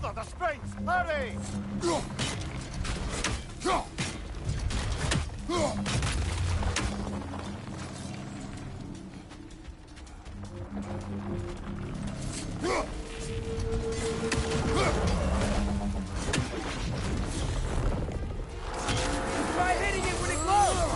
Gather the strength! Hurry! Try hitting it when it glows!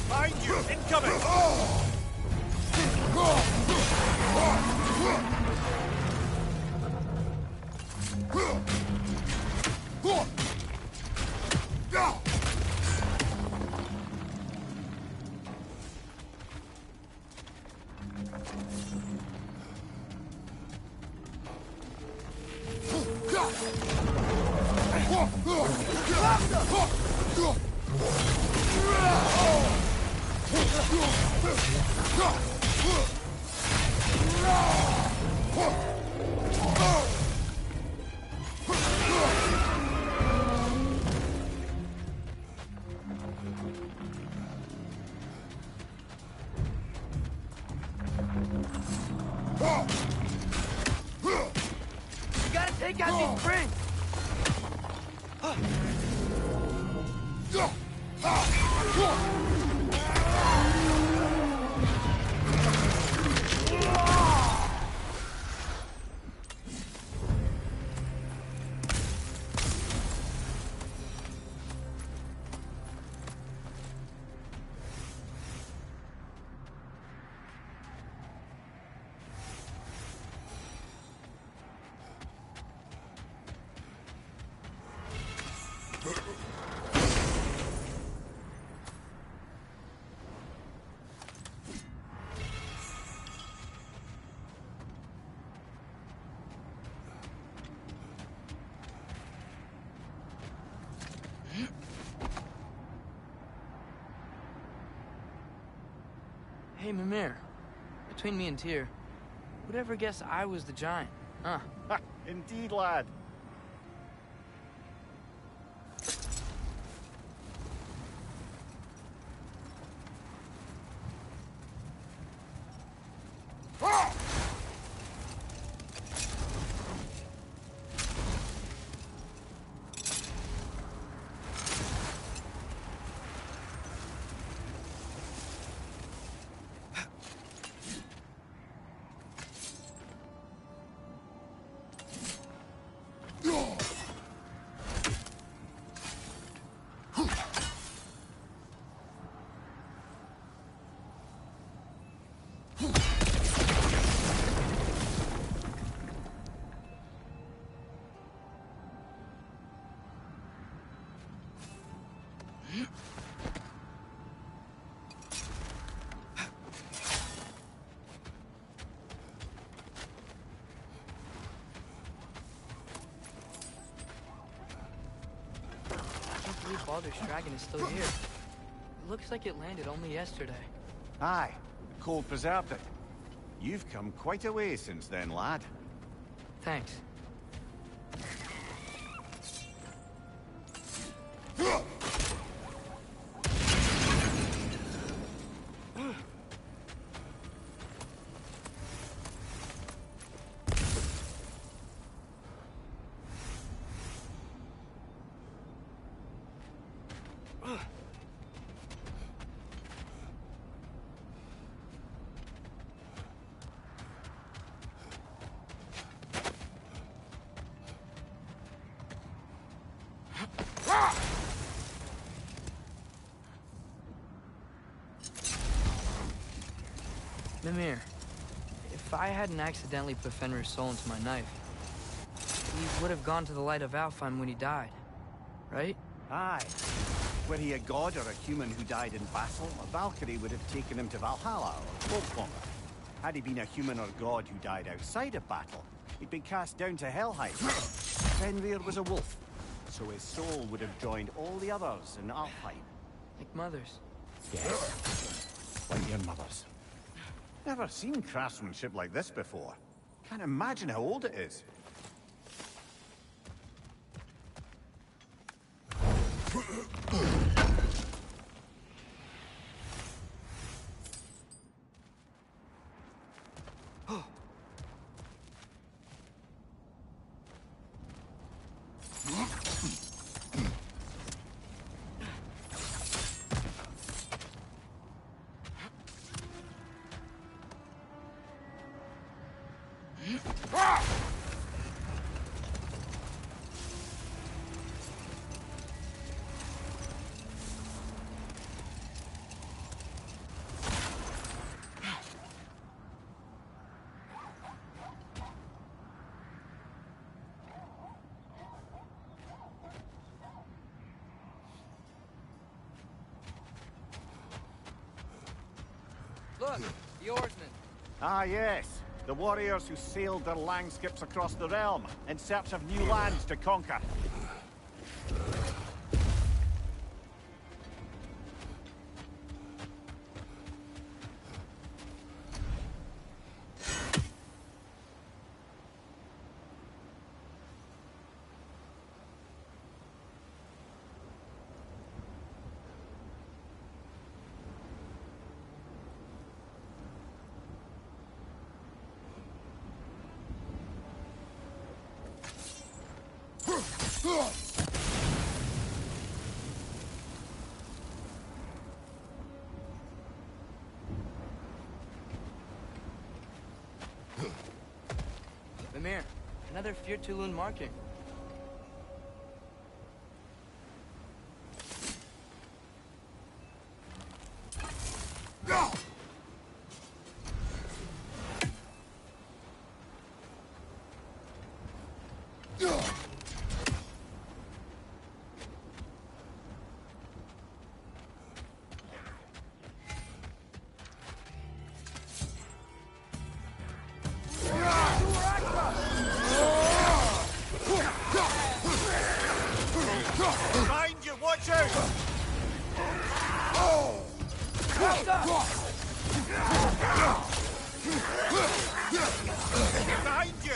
Behind you! Incoming! You gotta take out these springs! Hey, Mimir. Between me and Tyr, who'd ever guess I was the giant? Huh? Ha! Indeed, lad. Baldur's dragon is still here. It looks like it landed only yesterday. Aye, the cold preserved it. You've come quite a way since then, lad. Thanks. Mimir, if I hadn't accidentally put Fenrir's soul into my knife, he would have gone to the light of Alfheim when he died, right? Aye. Were he a god or a human who died in battle, a Valkyrie would have taken him to Valhalla or Folkmonger. Had he been a human or god who died outside of battle, he'd been cast down to Helheim. Fenrir was a wolf, so his soul would have joined all the others in Alfheim. Like mothers. Yes. Like your mothers. Never seen craftsmanship like this before. Can't imagine how old it is. Look, the oarsmen. Ah, yes. The warriors who sailed their langskips across the realm in search of new lands to conquer. Mimir, another Fyrtulun marking. Behind you, watch out! Behind you!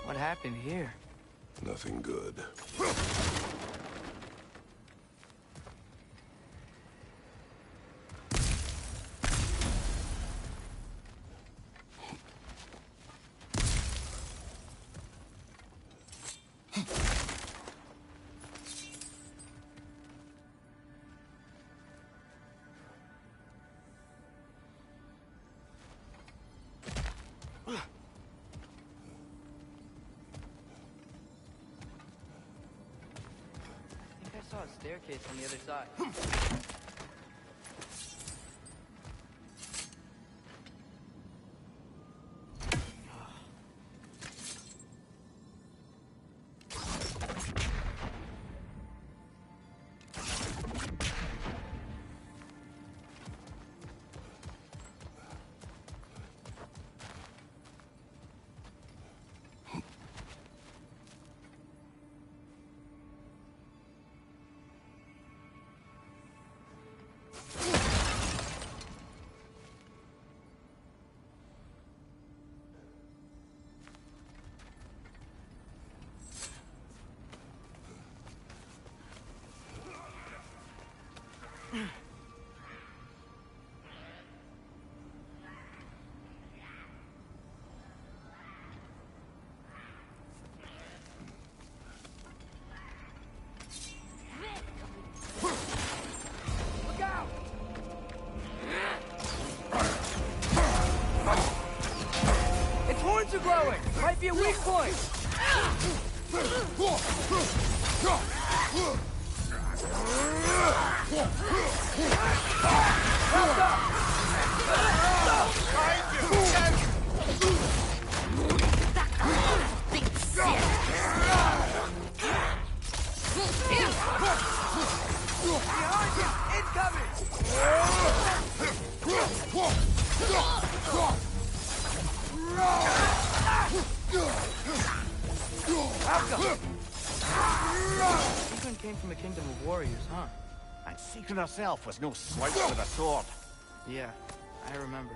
What happened here? Nothing good. I saw a staircase on the other side. blowing! Might be a weak point! Secret came from a kingdom of warriors, huh? And Secret herself was no slouch with a sword. Yeah, I remember.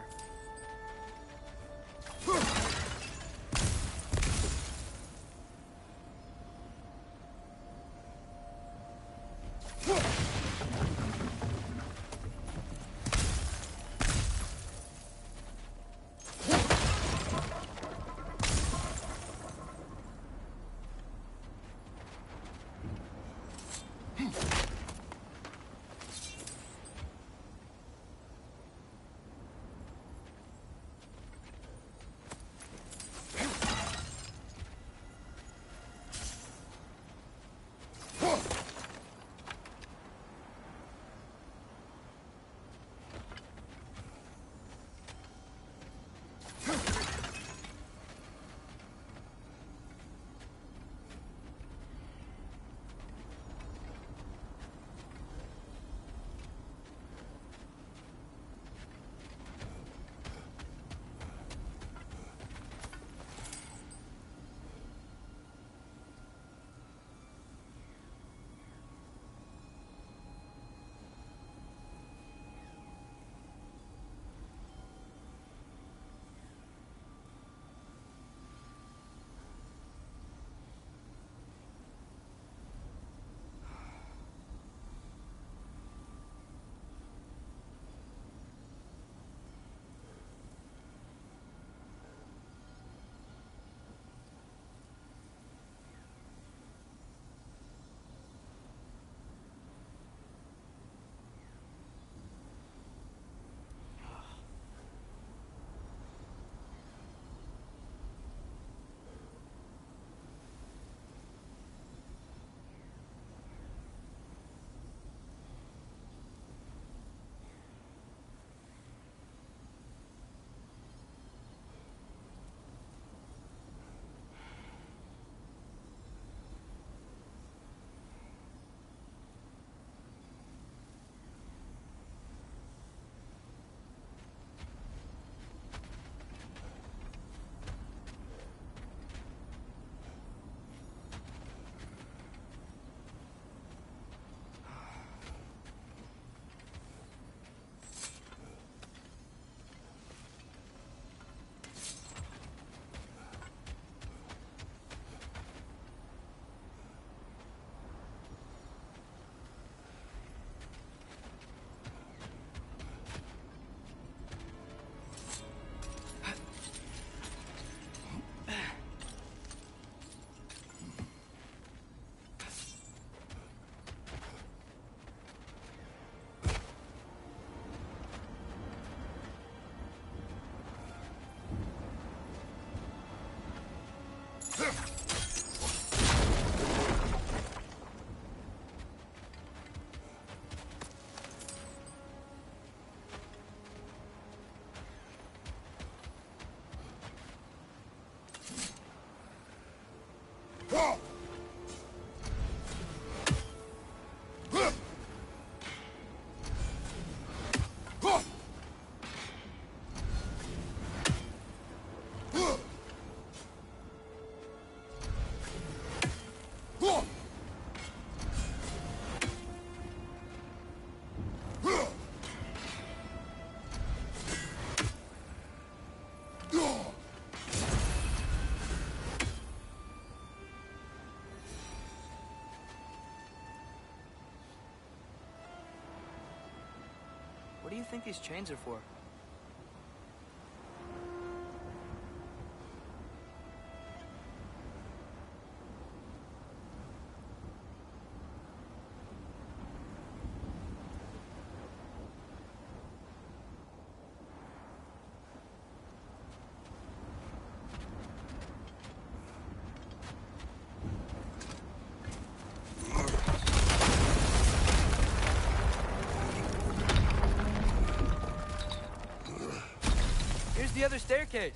What do you think these chains are for? Here's the other staircase.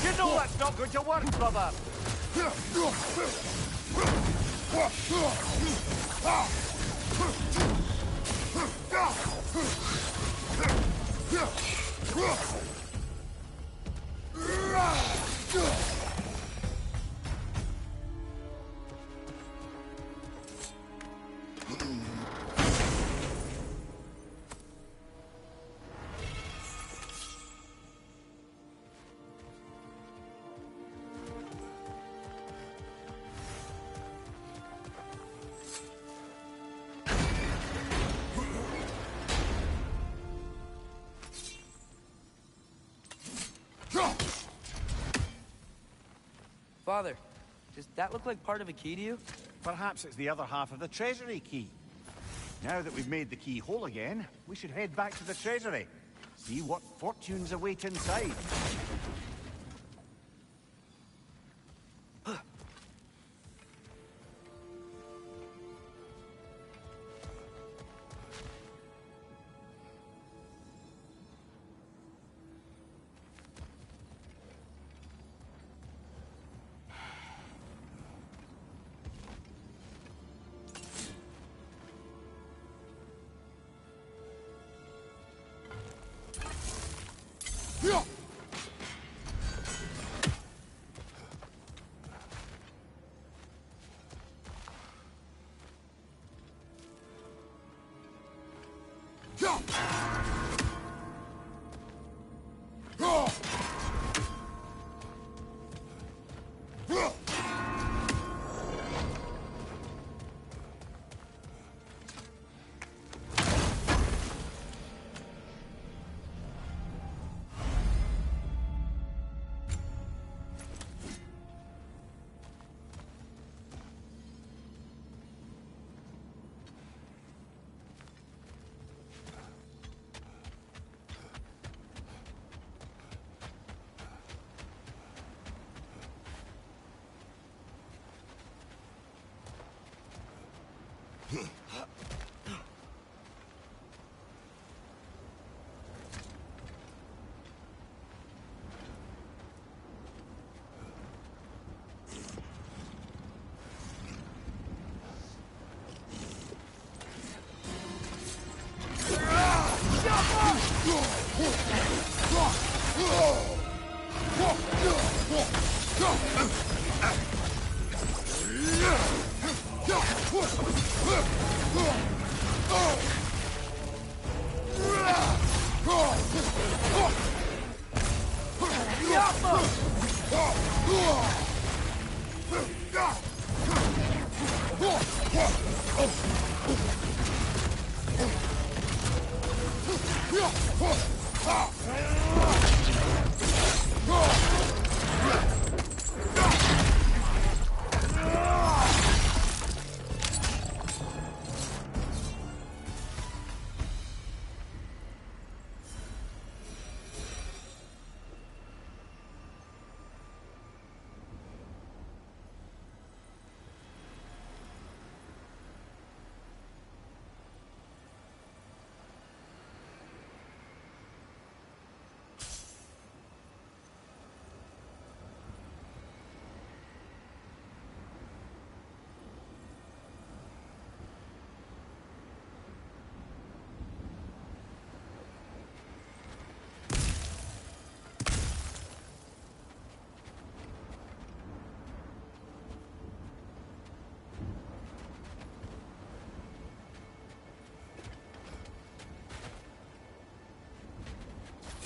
You know that's not going to work, brother! Father, does that look like part of a key to you? Perhaps it's the other half of the treasury key. Now that we've made the key whole again, we should head back to the treasury. See what fortunes await inside.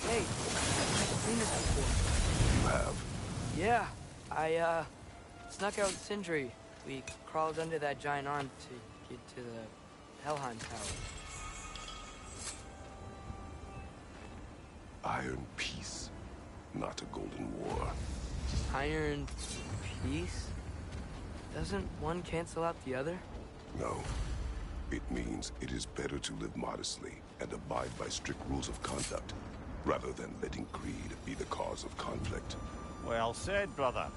Hey, I've seen this before. You have? Yeah, I, snuck out Sindri. We crawled under that giant arm to get to the Helheim Tower. Iron peace, not a golden war. Iron Peace? Doesn't one cancel out the other? No. It means it is better to live modestly and abide by strict rules of conduct, rather than letting greed be the cause of conflict. Well said, brother.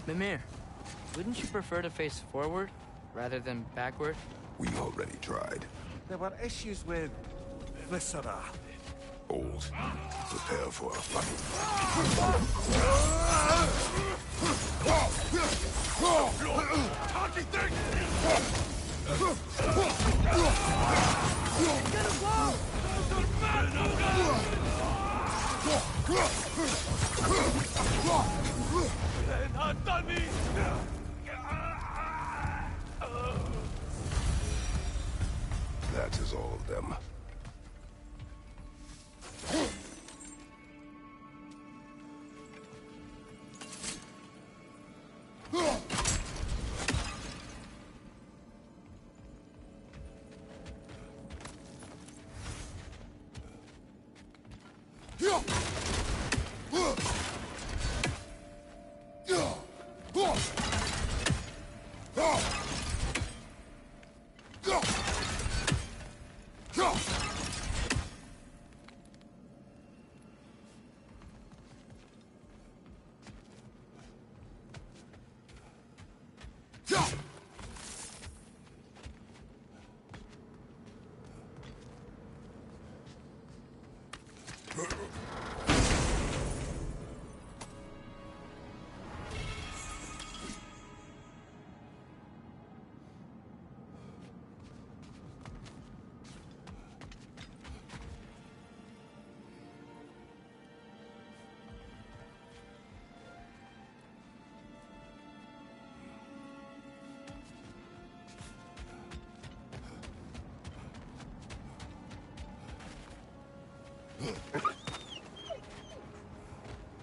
Mimir, wouldn't you prefer to face forward rather than backward? We already tried. There were issues with Viscera. Old. Prepare for a fight. That is all of them.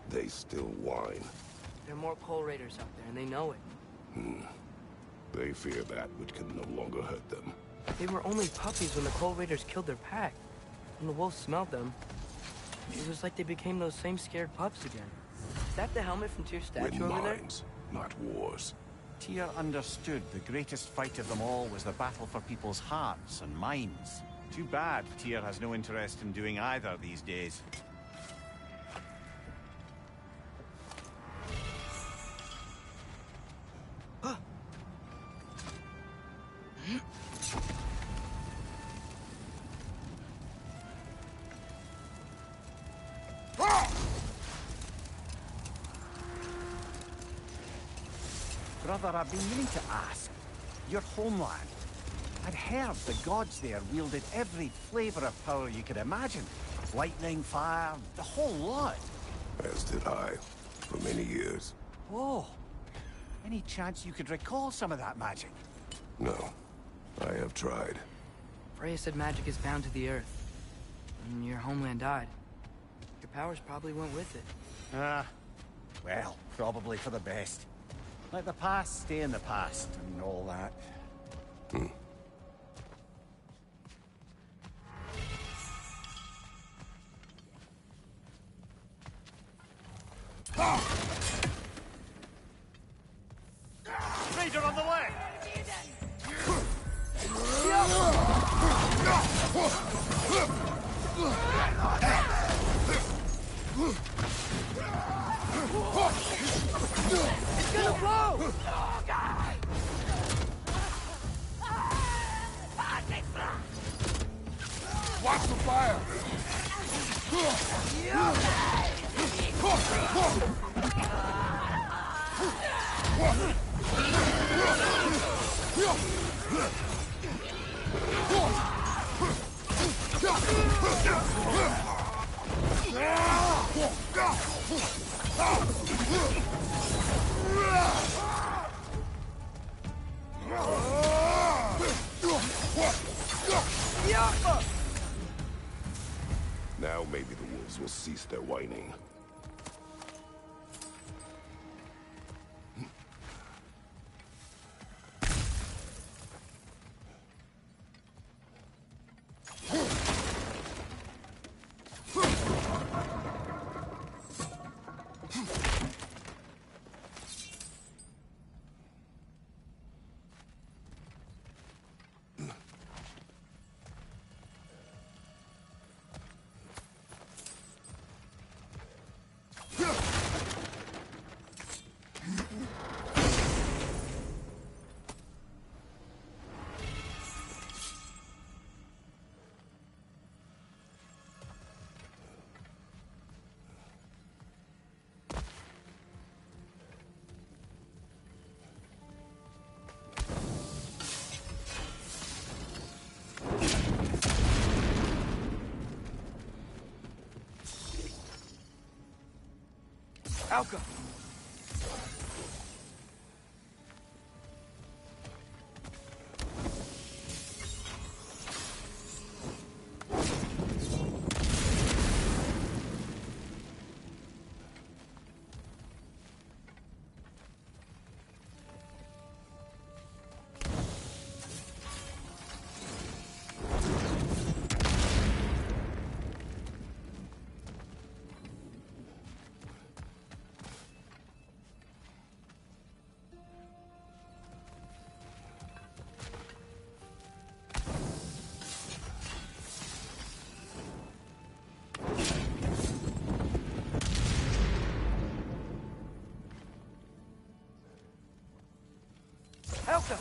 They still whine. There are more Coal Raiders out there, and they know it. They fear that which can no longer hurt them. They were only puppies when the Coal Raiders killed their pack. When the wolves smelled them, it was like they became those same scared pups again. Is that the helmet from Tyr's statue Win over there? minds, not wars. Tyr understood the greatest fight of them all was the battle for people's hearts and minds. Too bad Tyr has no interest in doing either these days. Brother, I've been meaning to ask. Your homeland. I'd heard the gods there wielded every flavor of power you could imagine. Lightning, fire, the whole lot. As did I, for many years. Oh. Any chance you could recall some of that magic? No, I have tried. Freya said magic is bound to the earth. When your homeland died, your powers probably went with it. Well, probably for the best. Let the past stay in the past and all that. Raider on the way! It's gonna blow! Watch the fire! Now maybe the wolves will cease their whining. Alka! Alka!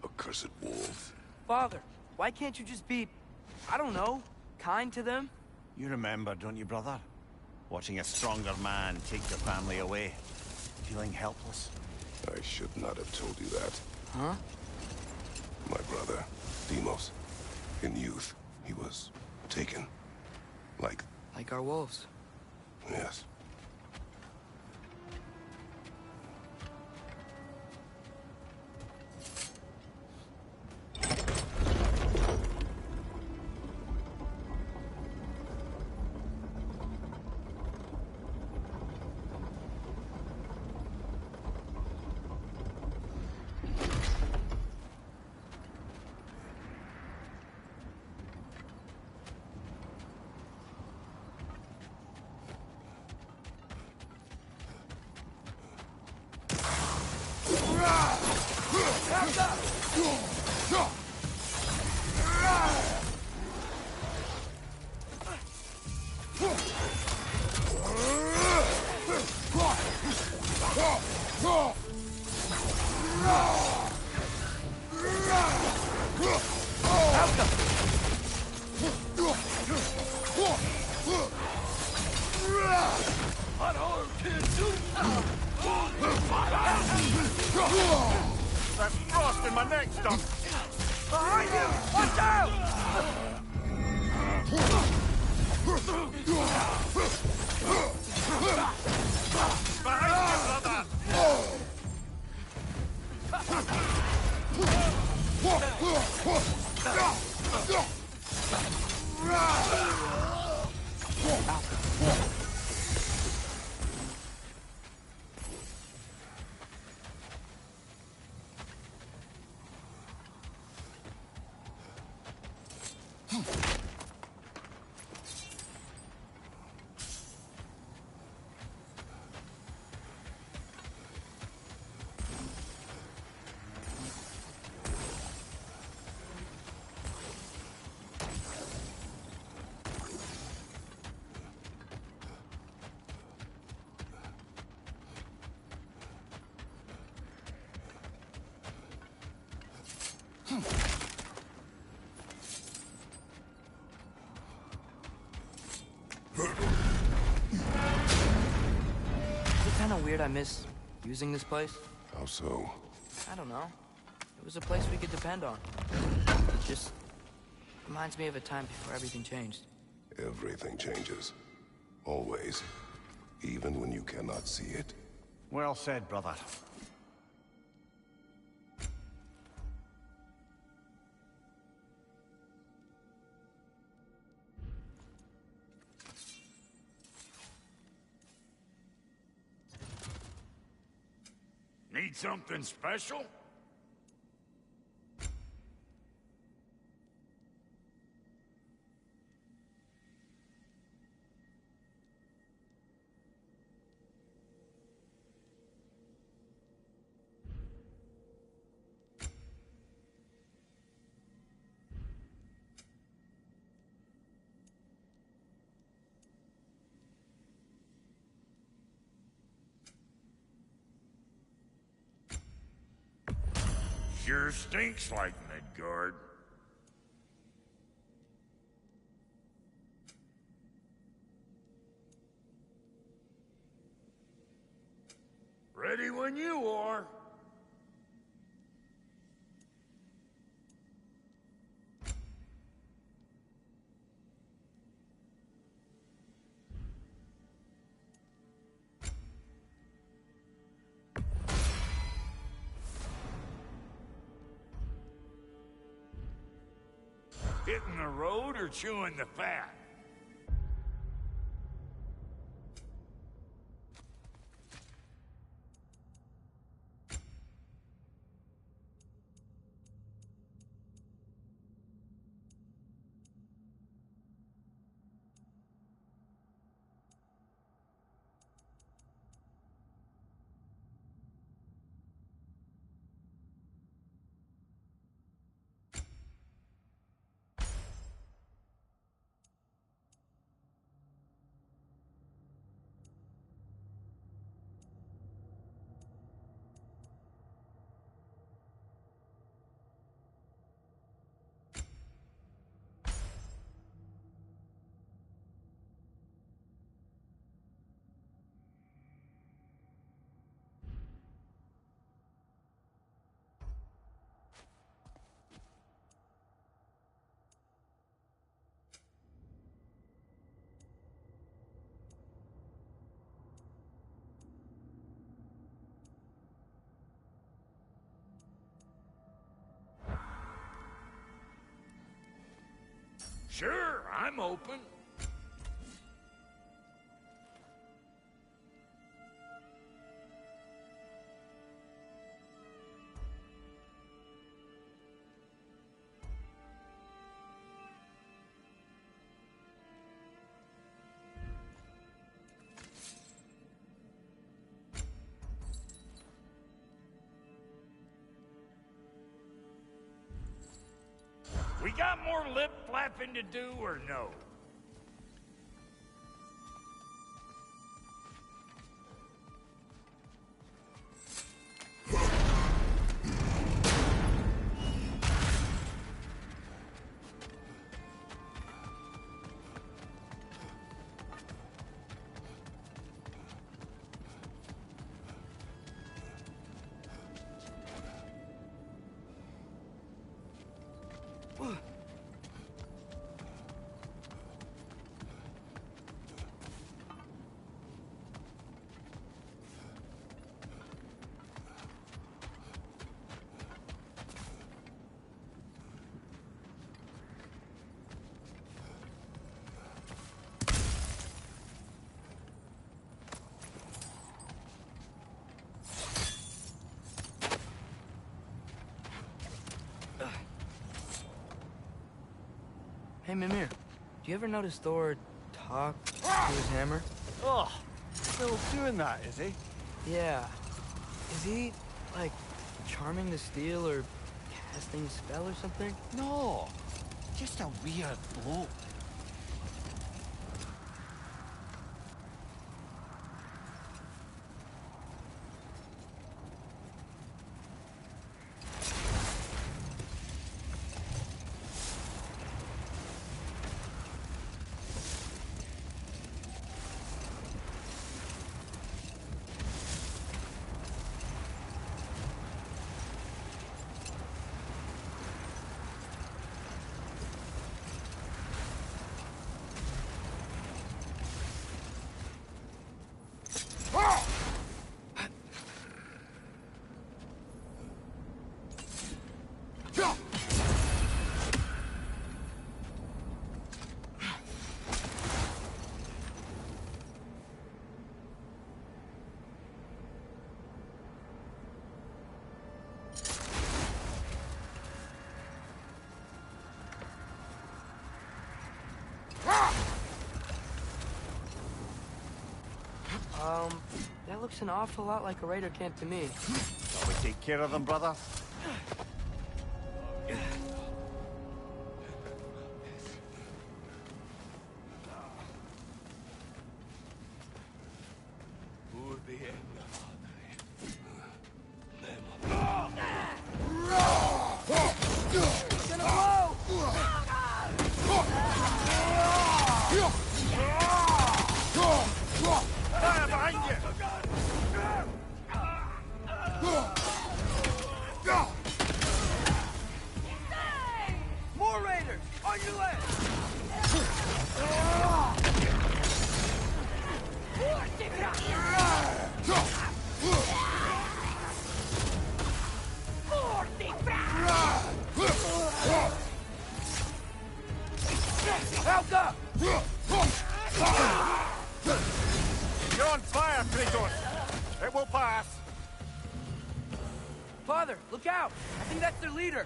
Accursed wolves. Father, why can't you just be, I don't know, kind to them? You remember, don't you, brother? Watching a stronger man take your family away. Feeling helpless. I should not have told you that. Huh? My brother, Demos. In youth, he was taken. Like, Like our wolves. yes. There's frost in my neck, Doc. Behind you! Watch out! Behind you, brother! kind of weird I miss using this place? How so? I don't know. It was a place we could depend on. It just reminds me of a time before everything changed. Everything changes. Always. Even when you cannot see it. Well said, brother. Need something special? Sure stinks like Midgard. Ready when you are. Hitting the road or chewing the fat? Sure, I'm open. We got more lip flapping to do or no? Hey, Mimir, do you ever notice Thor talk to his hammer? Oh, still doing that, is he? Yeah. Is he, like, charming the steel or casting a spell or something? No, just a weird bloke. looks an awful lot like a raider camp to me. Shall we take care of them, brother? Fire behind you! More raiders! On your left! Help up! You're on fire, Kratos! It will pass! Father, look out! I think that's their leader.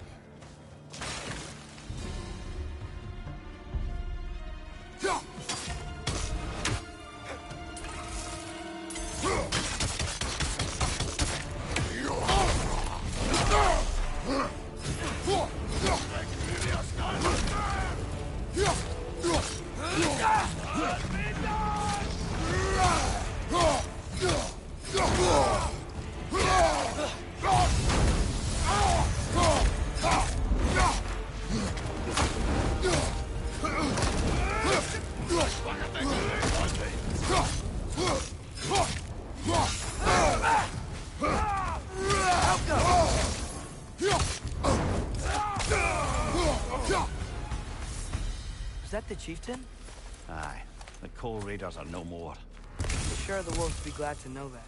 Is that the chieftain? Aye, the Coal Raiders are no more. I'm sure the wolves would be glad to know that.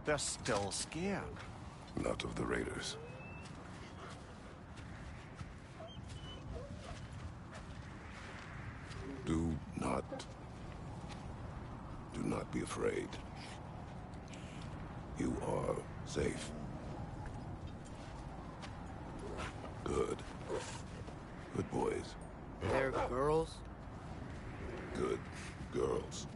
They're still scared. Not of the Raiders. Do not be afraid. You are safe. Good. Good boys. They're girls? Good girls.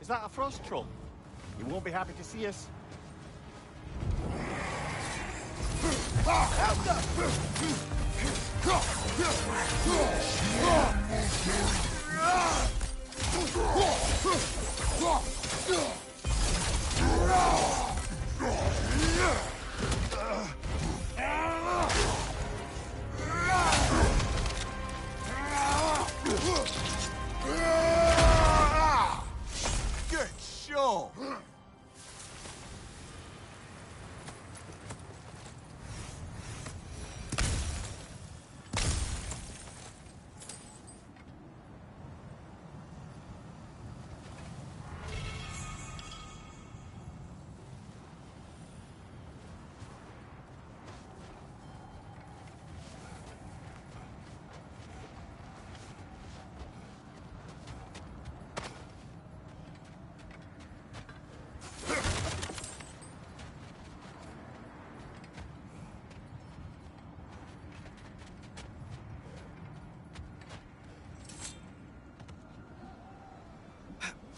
that a frost troll? You won't be happy to see us. Good show!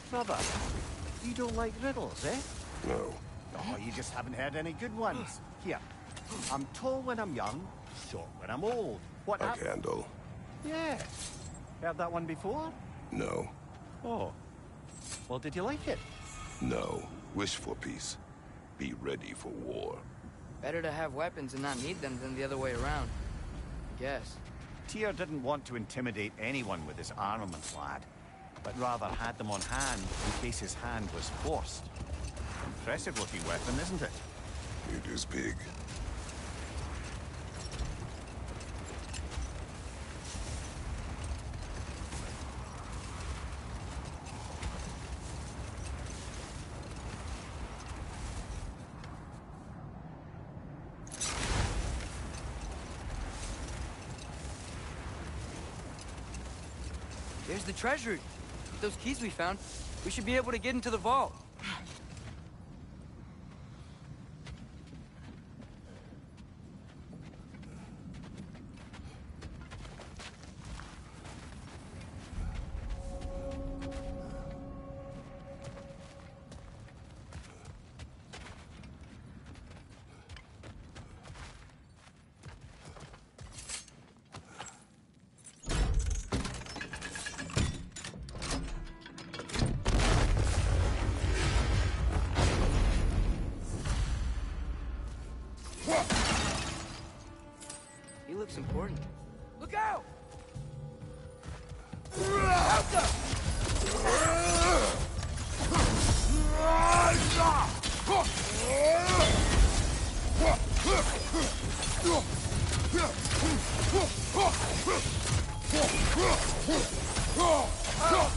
Brother, you don't like riddles, eh? No. Oh, you just haven't heard any good ones. Here, I'm tall when I'm young, short when I'm old. What A happened? candle. Yeah. Heard that one before? No. Oh. Well, did you like it? No. Wish for peace. Be ready for war. Better to have weapons and not need them than the other way around. I guess. Tyr didn't want to intimidate anyone with his armaments, lad, but rather had them on hand in case his hand was forced. Impressive-looking weapon, isn't it? It is big. There's the treasury. With those keys we found, we should be able to get into the vault. He looks important. Look out!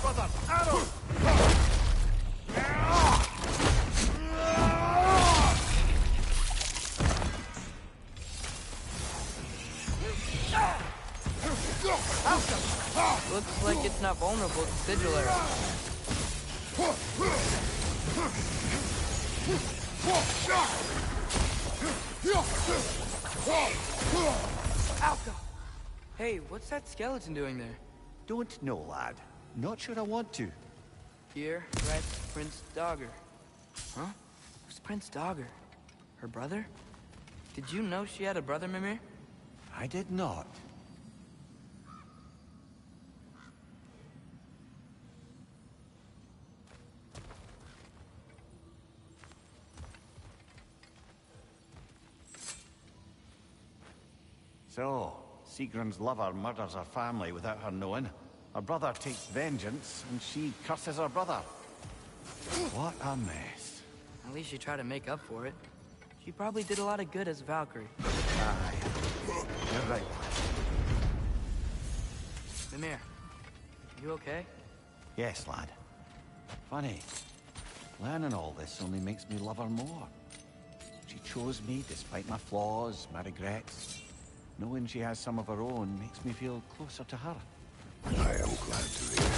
Brother, arrow! Looks like it's not vulnerable to sigil arrows. Hey, what's that skeleton doing there? Don't know, lad. Not sure I want to. Here, writes Prince Dogger. Huh? Who's Prince Dogger? Her brother? Did you know she had a brother, Mimir? I did not. So, Sigrun's lover murders her family without her knowing. Her brother takes vengeance, and she curses her brother. What a mess. At least she tried to make up for it. She probably did a lot of good as Valkyrie. Aye. You're right. Mimir, you okay? Yes, lad. Funny. Learning all this only makes me love her more. She chose me despite my flaws, my regrets. Knowing she has some of her own makes me feel closer to her. I am glad to hear.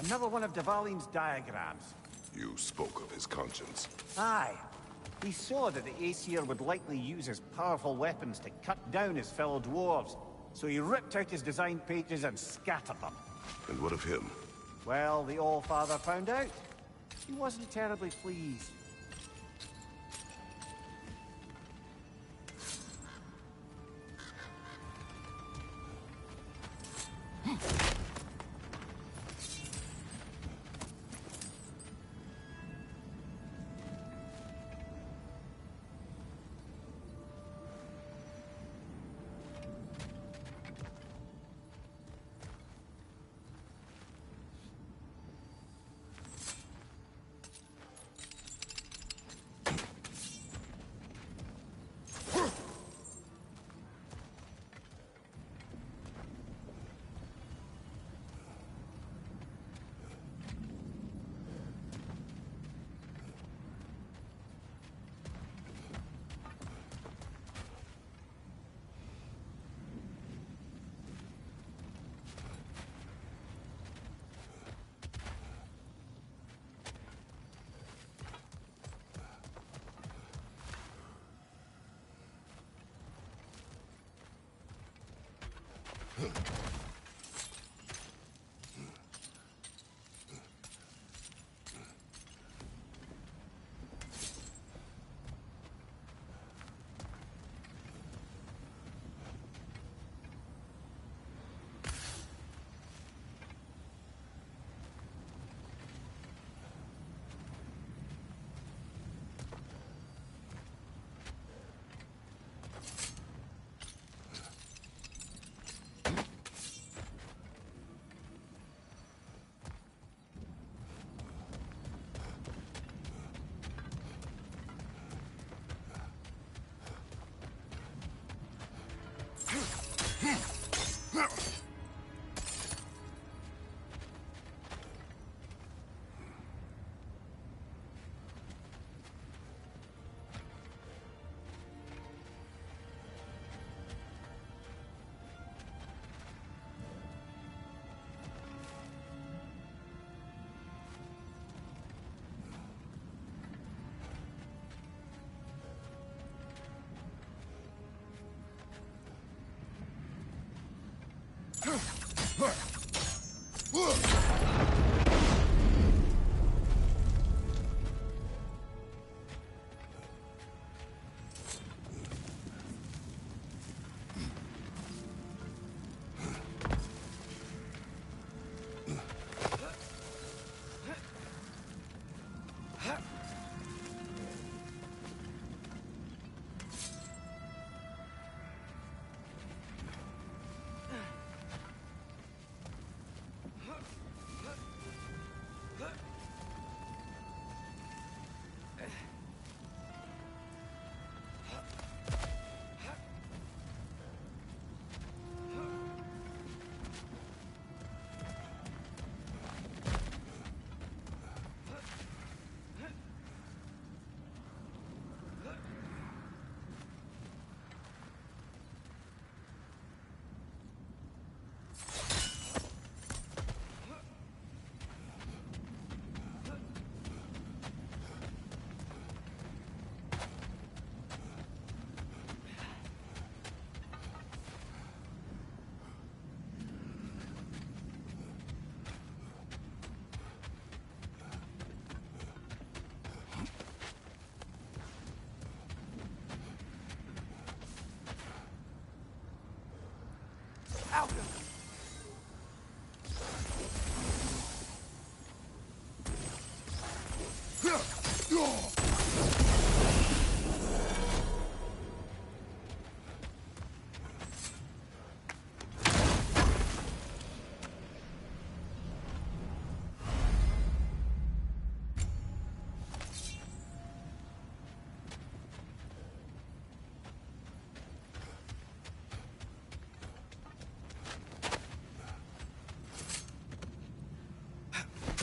Another one of Dvalin's diagrams. You spoke of his conscience. Aye. He saw that the Aesir would likely use his powerful weapons to cut down his fellow dwarves, so he ripped out his design pages and scattered them. And what of him? Well, the All-Father found out. He wasn't terribly pleased.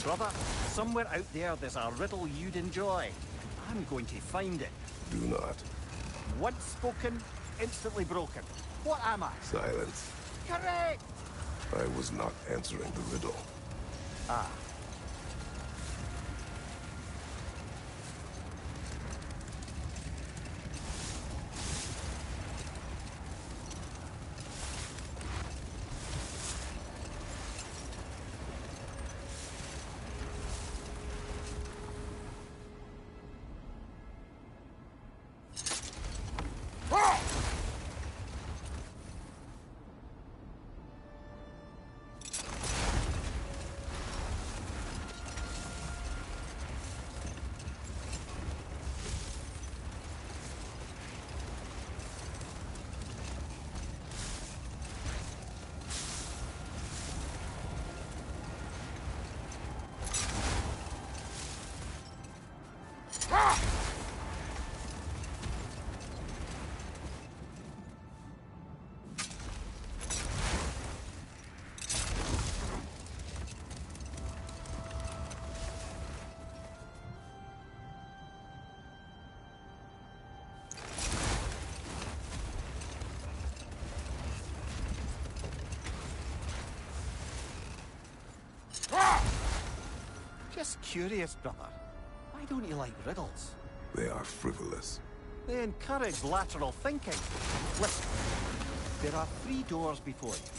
Brother, somewhere out there's a riddle you'd enjoy. I'm going to find it. Do not. Once spoken, instantly broken. What am I? Silence. Correct! I was not answering the riddle. Ah. Just curious, brother. Why don't you like riddles? They are frivolous. They encourage lateral thinking. Listen, there are 3 doors before you.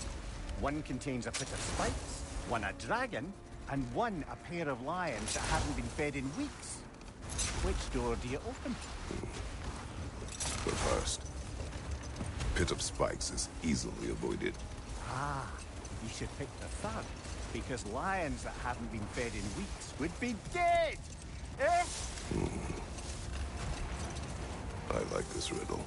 One contains a pit of spikes, one a dragon, and one a pair of lions that haven't been fed in weeks. Which door do you open? The first. Pit of spikes is easily avoided. Ah, you should pick the third, because lions that haven't been fed in weeks would be dead! Eh? I like this riddle.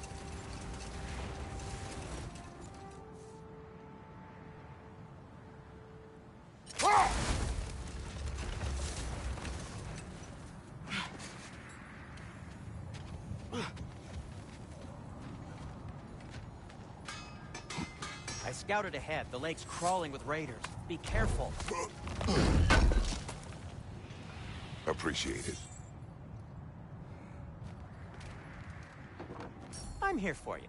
I scouted ahead. The lake's crawling with raiders. Be careful. Appreciate it. I'm here for you.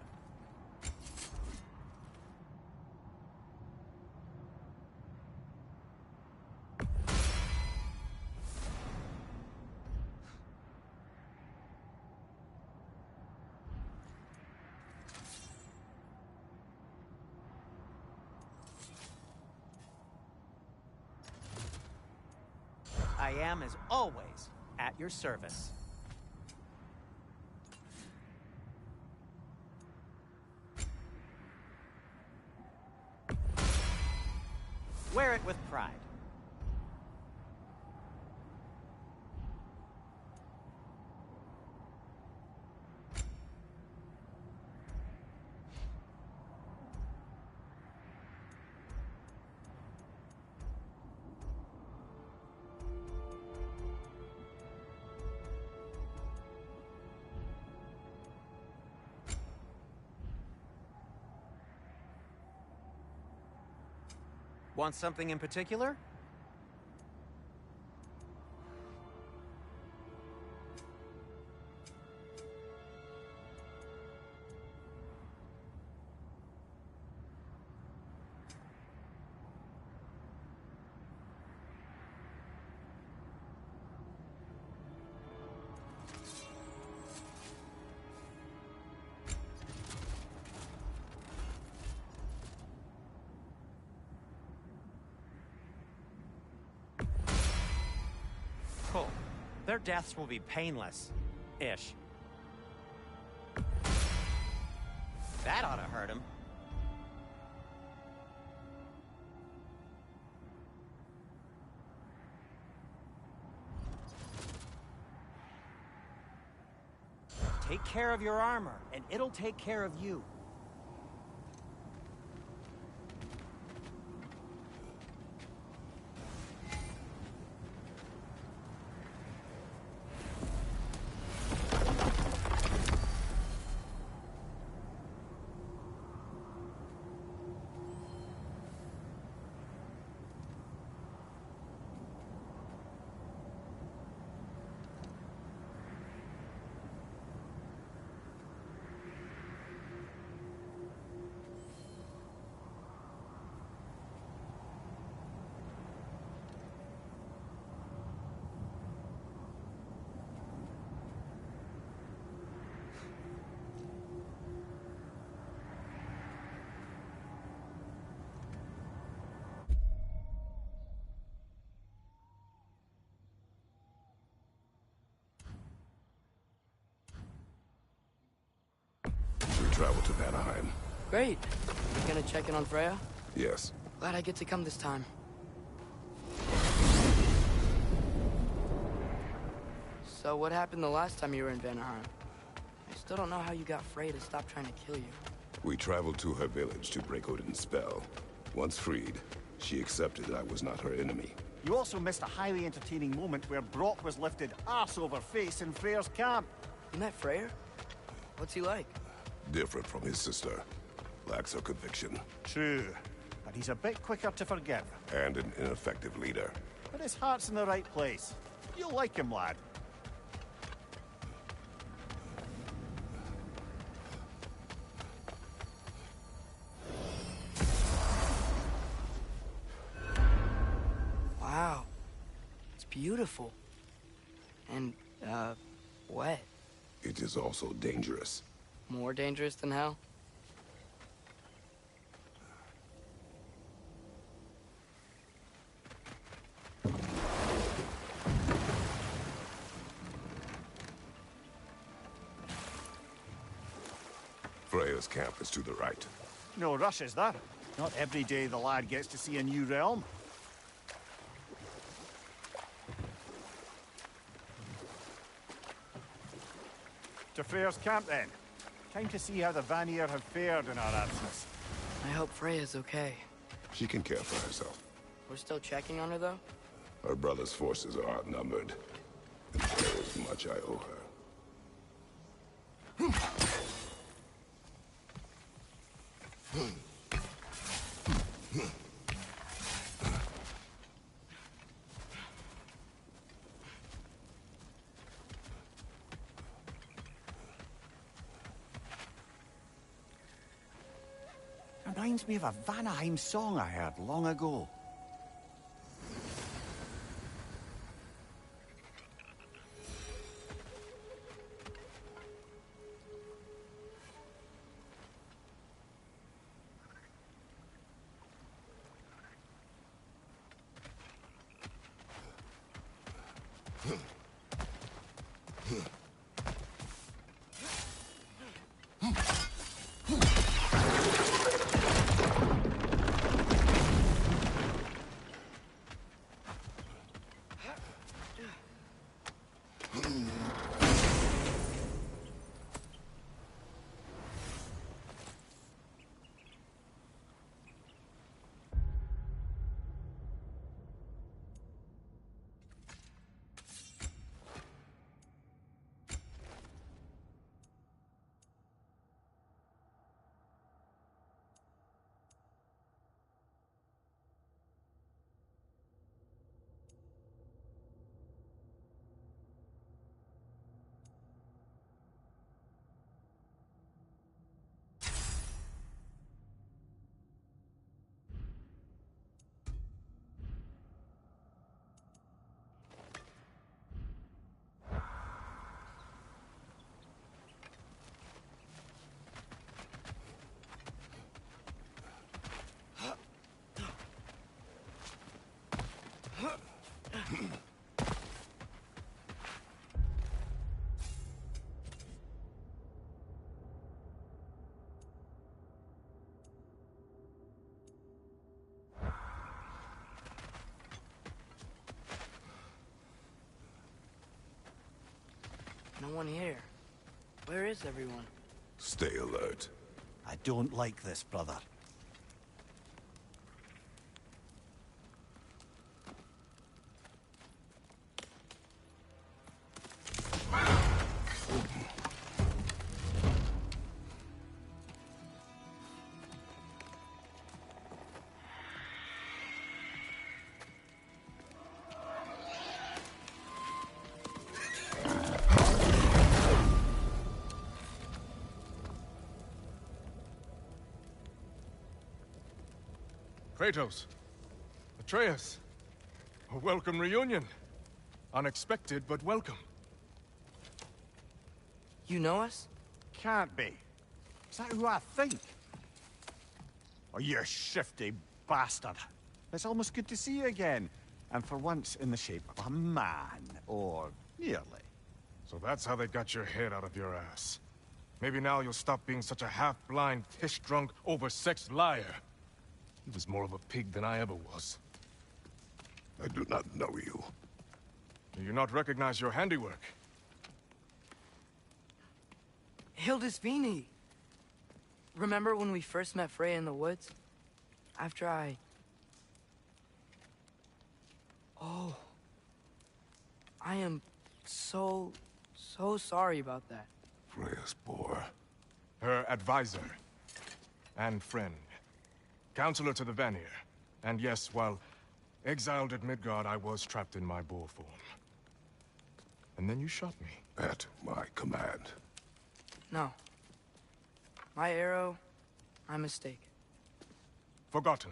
I am, as always, at your service. Wear it with pride. Want something in particular? Cool. Their deaths will be painless-ish. That ought to hurt him. Take care of your armor, and it'll take care of you. We travel to Vanaheim. Great. You gonna check in on Freya? Yes. Glad I get to come this time. So what happened the last time you were in Vanaheim? I still don't know how you got Freya to stop trying to kill you. We traveled to her village to break Odin's spell. Once freed, she accepted that I was not her enemy. You also missed a highly entertaining moment where Brock was lifted arse over face in Freyr's camp. You met Freyr? What's he like? Different from his sister. Lacks her conviction. True, but he's a bit quicker to forgive. And an ineffective leader. But his heart's in the right place. You'll like him, lad. beautiful. And, wet. It is also dangerous. More dangerous than hell? Freya's camp is to the right. No rush, is there? Not every day the lad gets to see a new realm. To Freya's camp, then. Time to see how the Vanir have fared in our absence. I hope Freya's okay. She can care for herself. We're still checking on her, though? Her brother's forces are outnumbered. And there is much I owe her. Reminds me of a Vanaheim song I heard long ago. No one here. Where is everyone? Stay alert. I don't like this, brother. Kratos, Atreus, a welcome reunion. Unexpected, but welcome. You know us? Can't be. Is that who I think? Oh, you shifty bastard. It's almost good to see you again. And for once in the shape of a man, or nearly. So that's how they got your head out of your ass. Maybe now you'll stop being such a half-blind, piss-drunk, oversexed liar. He was more of a pig than I ever was. I do not know you. Do you not recognize your handiwork? Hildisvini! Remember when we first met Freya in the woods? After I... Oh. I am so sorry about that. Freya's boar. Her advisor. And friend. Counselor to the Vanir. And yes, while exiled at Midgard, I was trapped in my boar form. And then you shot me. At my command. No. My arrow, my mistake. Forgotten.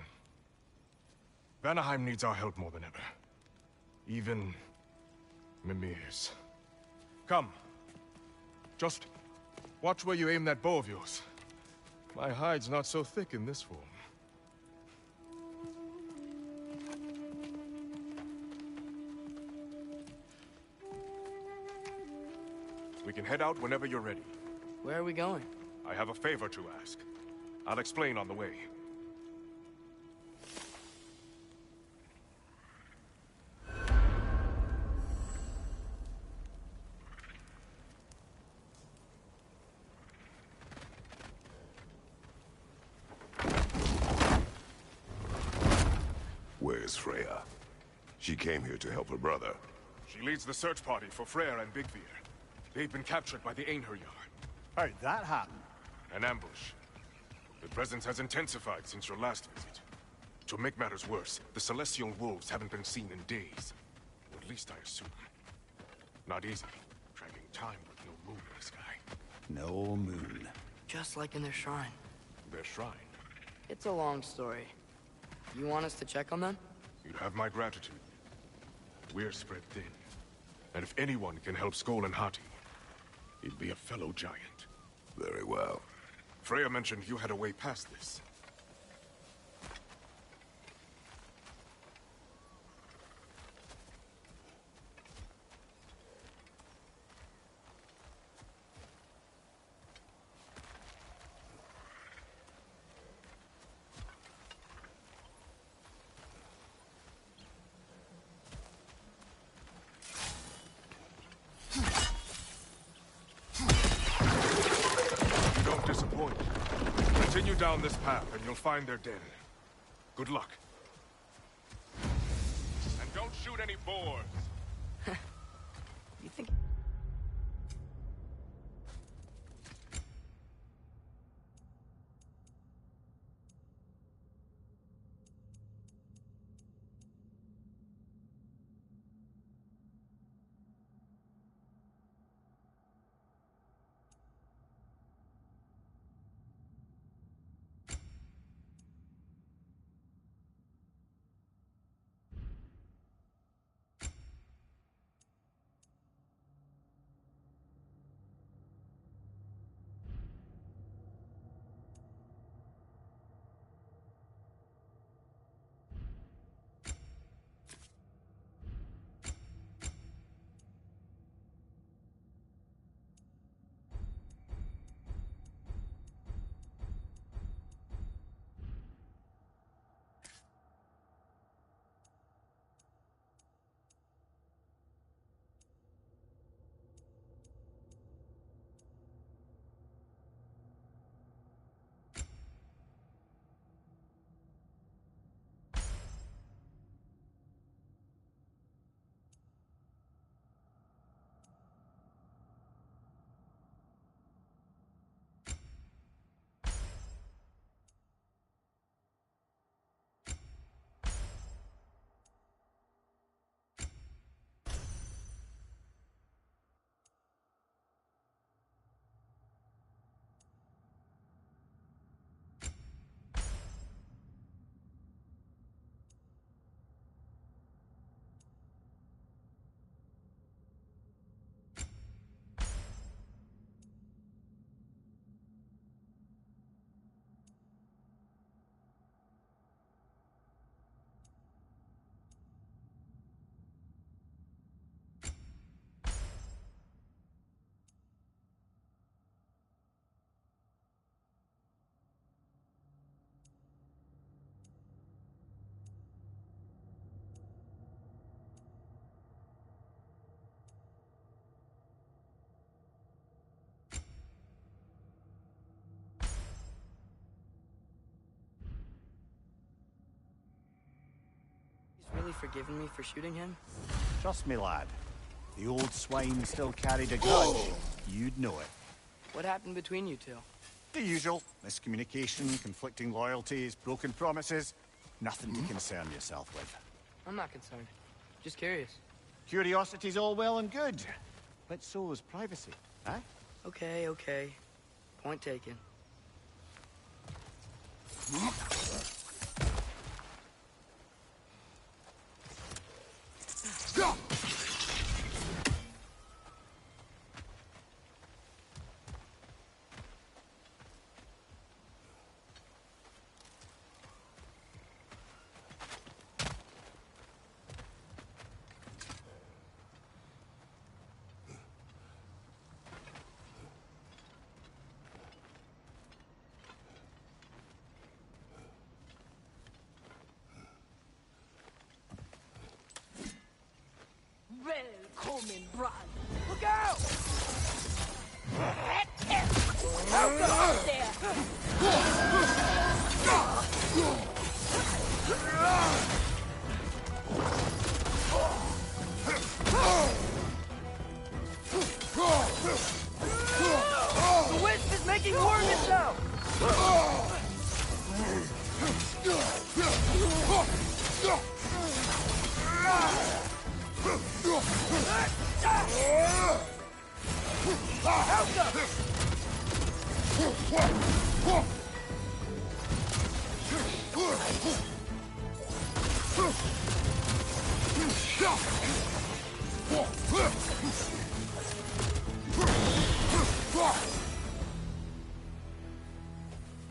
Vanaheim needs our help more than ever. Even Mimirs. Come. Just watch where you aim that bow of yours. My hide's not so thick in this form. We can head out whenever you're ready. Where are we going? I have a favor to ask. I'll explain on the way. Where's Freya? She came here to help her brother. She leads the search party for Freyr and Bigvir. They've been captured by the Einherjar. How'd that happen? An ambush. The presence has intensified since your last visit. To make matters worse, the Celestial Wolves haven't been seen in days. Or at least I assume. Not easy, tracking time with no moon in the sky. No moon. Just like in their shrine. Their shrine. It's a long story. You want us to check on them? You'd have my gratitude. We're spread thin. And if anyone can help Skoll and Hati, he'd be a fellow giant. Very well. Freya mentioned you had a way past this. Continue down this path, and you'll find their den. Good luck. And don't shoot any boars. You think... Really forgiven me for shooting him? Trust me, lad. The old swine still carried a grudge. You'd know it. What happened between you two? The usual. Miscommunication, conflicting loyalties, broken promises. Nothing to concern yourself with. I'm not concerned. Just curious. Curiosity's all well and good. But so is privacy, eh? Okay, okay. Point taken. demon bride. Look out! Help us there! The wisp is making war of itself!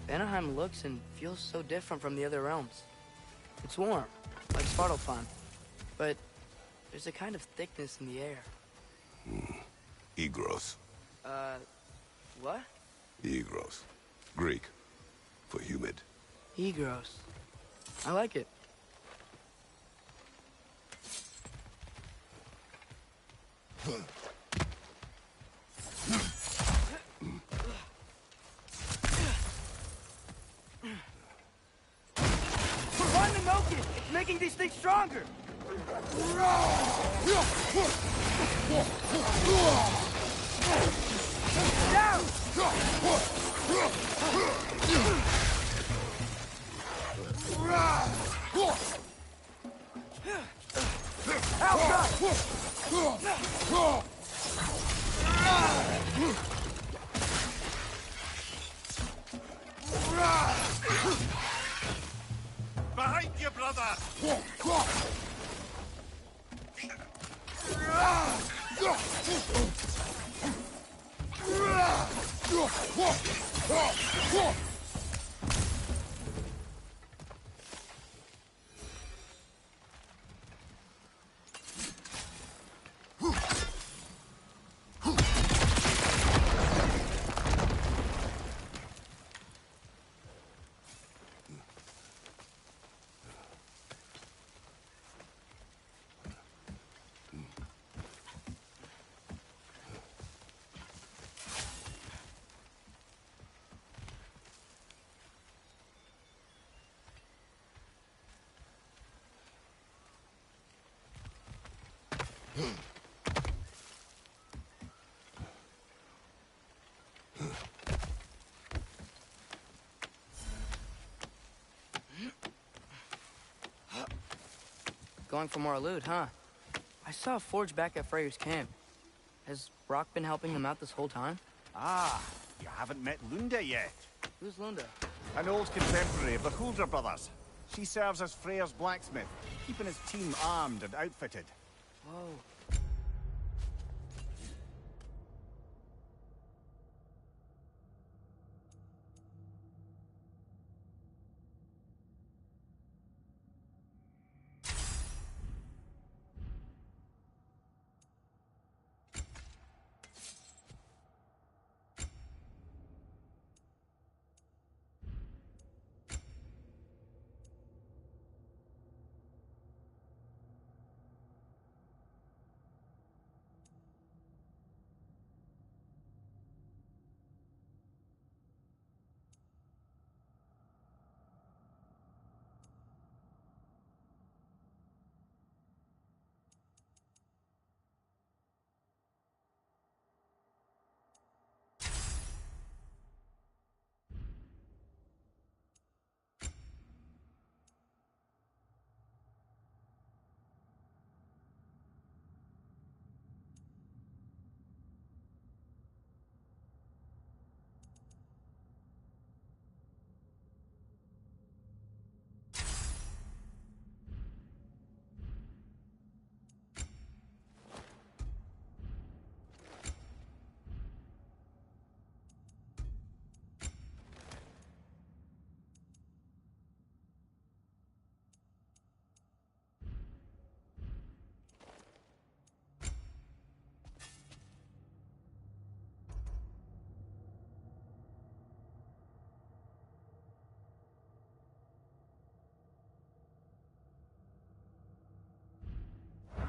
Vanaheim looks and feels so different from the other realms. It's warm, like Svartalfheim, but there's a kind of thickness in the air. Egros. What? Egros. Greek. For humid. Egros. I like it. Find the Nokin! It's making these things stronger! Down! Behind you, brother! Going for more loot, huh? I saw a forge back at Freyr's camp. Has Brock been helping him out this whole time? Ah, you haven't met Lunda yet. Who's Lunda? An old contemporary of the Hulder brothers. She serves as Freyr's blacksmith, keeping his team armed and outfitted. Whoa.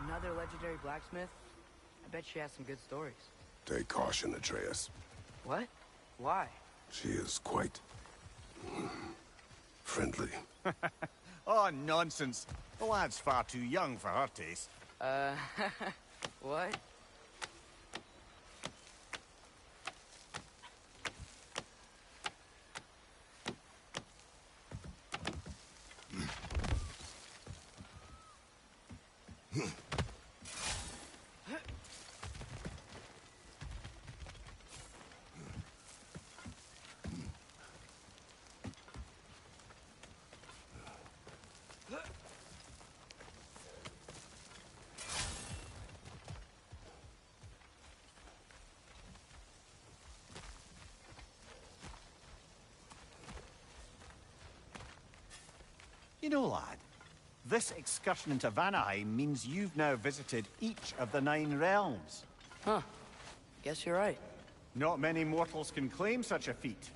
Another legendary blacksmith? I bet she has some good stories. Take caution, Atreus. What? Why? She is quite... friendly. Oh, nonsense. The lad's far too young for her taste. What? You know, lad, this excursion into Vanaheim means you've now visited each of the 9 realms. Huh. Guess you're right. Not many mortals can claim such a feat.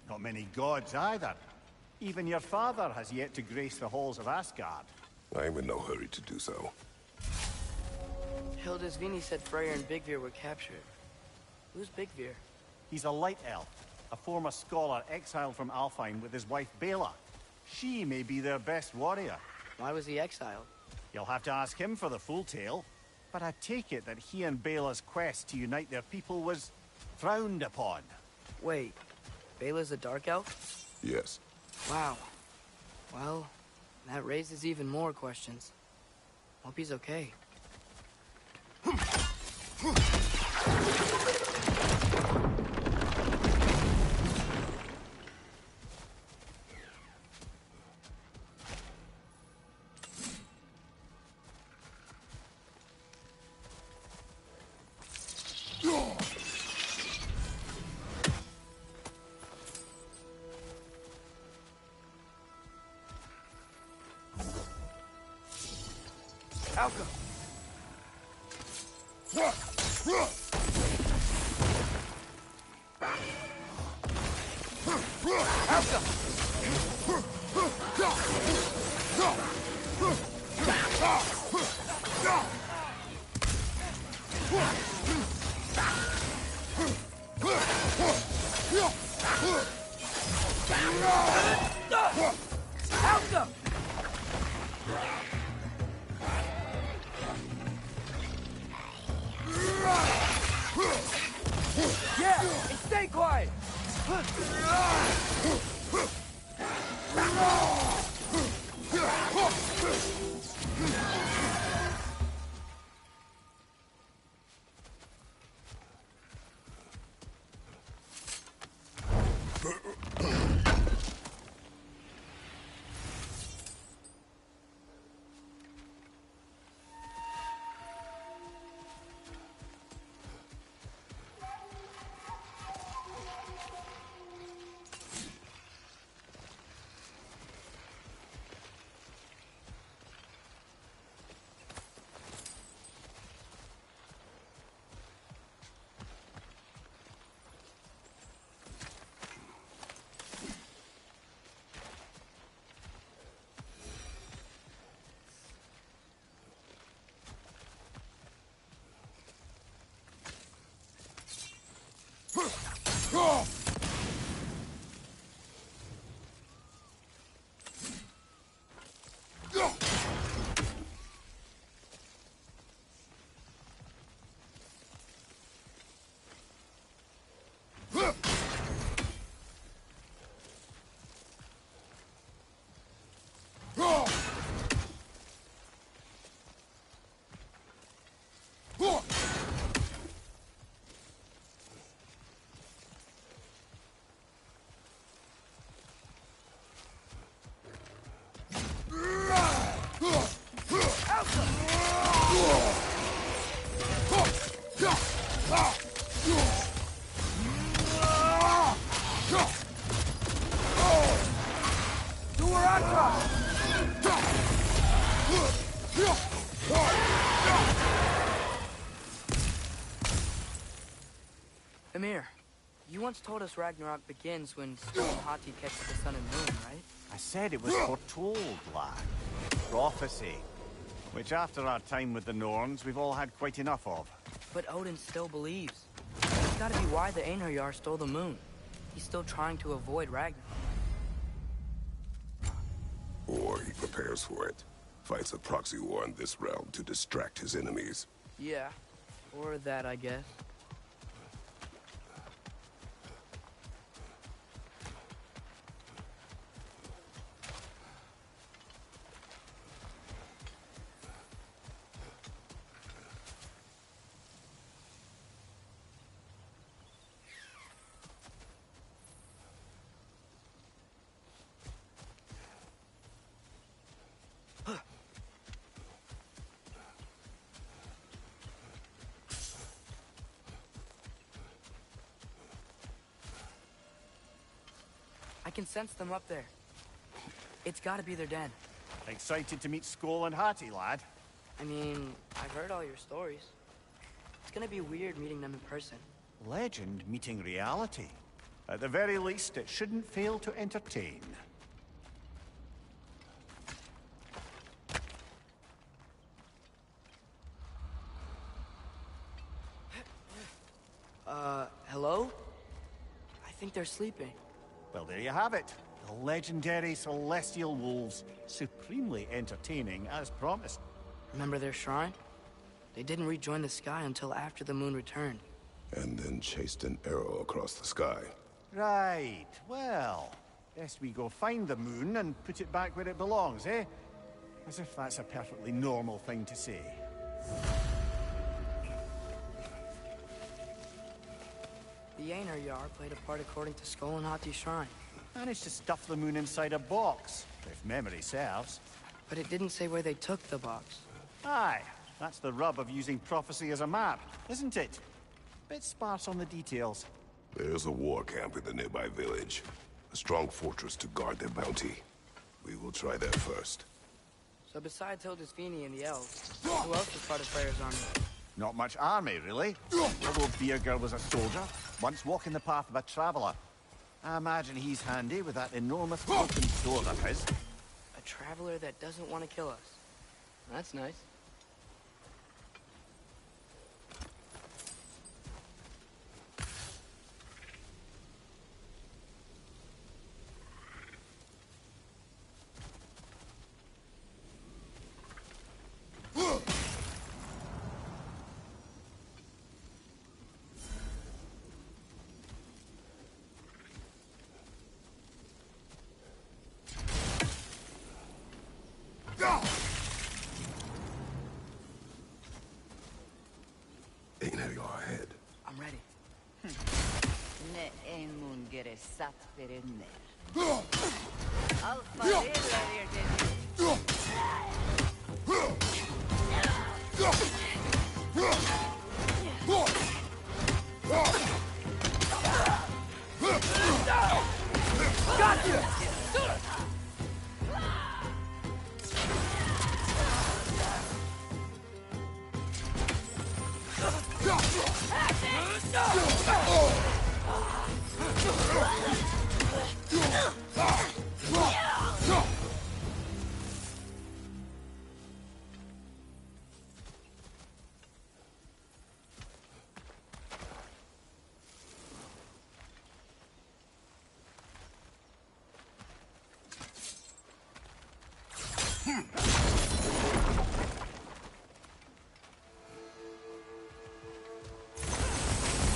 Not many gods either. Even your father has yet to grace the halls of Asgard. I am in no hurry to do so. Hildisvini said Freyr and Bigvir were captured. Who's Bigvir? He's a light elf, a former scholar exiled from Alfheim with his wife Bela. She may be their best warrior. Why was he exiled? You'll have to ask him for the full tale. But I take it that he and Bela's quest to unite their people was frowned upon. Wait, Bela's a dark elf? Yes. Wow. Well, that raises even more questions. Hope he's okay. Alka! Alka! Yeah, and stay quiet! Emir, you once told us Ragnarok begins when Storm Hati catches the sun and moon, right? I said it was foretold, lad. Prophecy. Which after our time with the Norns, we've all had quite enough of. But Odin still believes. It's gotta be why the Einherjar stole the moon. He's still trying to avoid Ragnarok. Or he prepares for it. Fights a proxy war in this realm to distract his enemies. Yeah. Or that, I guess. I can sense them up there. It's gotta be their den. Excited to meet Skoll and Hattie, lad? I mean, I've heard all your stories. It's gonna be weird meeting them in person. Legend meeting reality. At the very least, it shouldn't fail to entertain. Hello? I think they're sleeping. Well, there you have it. The legendary celestial wolves. Supremely entertaining, as promised. Remember their shrine? They didn't rejoin the sky until after the moon returned. And then chased an arrow across the sky. Right. Well, best we go find the moon and put it back where it belongs, eh? As if that's a perfectly normal thing to say. The Einherjar played a part according to Skoll and Hati's shrine. Managed to stuff the moon inside a box, if memory serves. But it didn't say where they took the box. Aye, that's the rub of using prophecy as a map, isn't it? Bit sparse on the details. There's a war camp in the nearby village. A strong fortress to guard their bounty. We will try there first. So besides Hildisvini and the elves, who else was part of Freyr's army? Not much army, really. Although Birger was a soldier, once walking the path of a traveler. I imagine he's handy with that enormous open sword of his. A traveler that doesn't want to kill us. That's nice. Einherjar ahead. I'm ready. Ne emun gere sat verenler. Alfa verir dedi.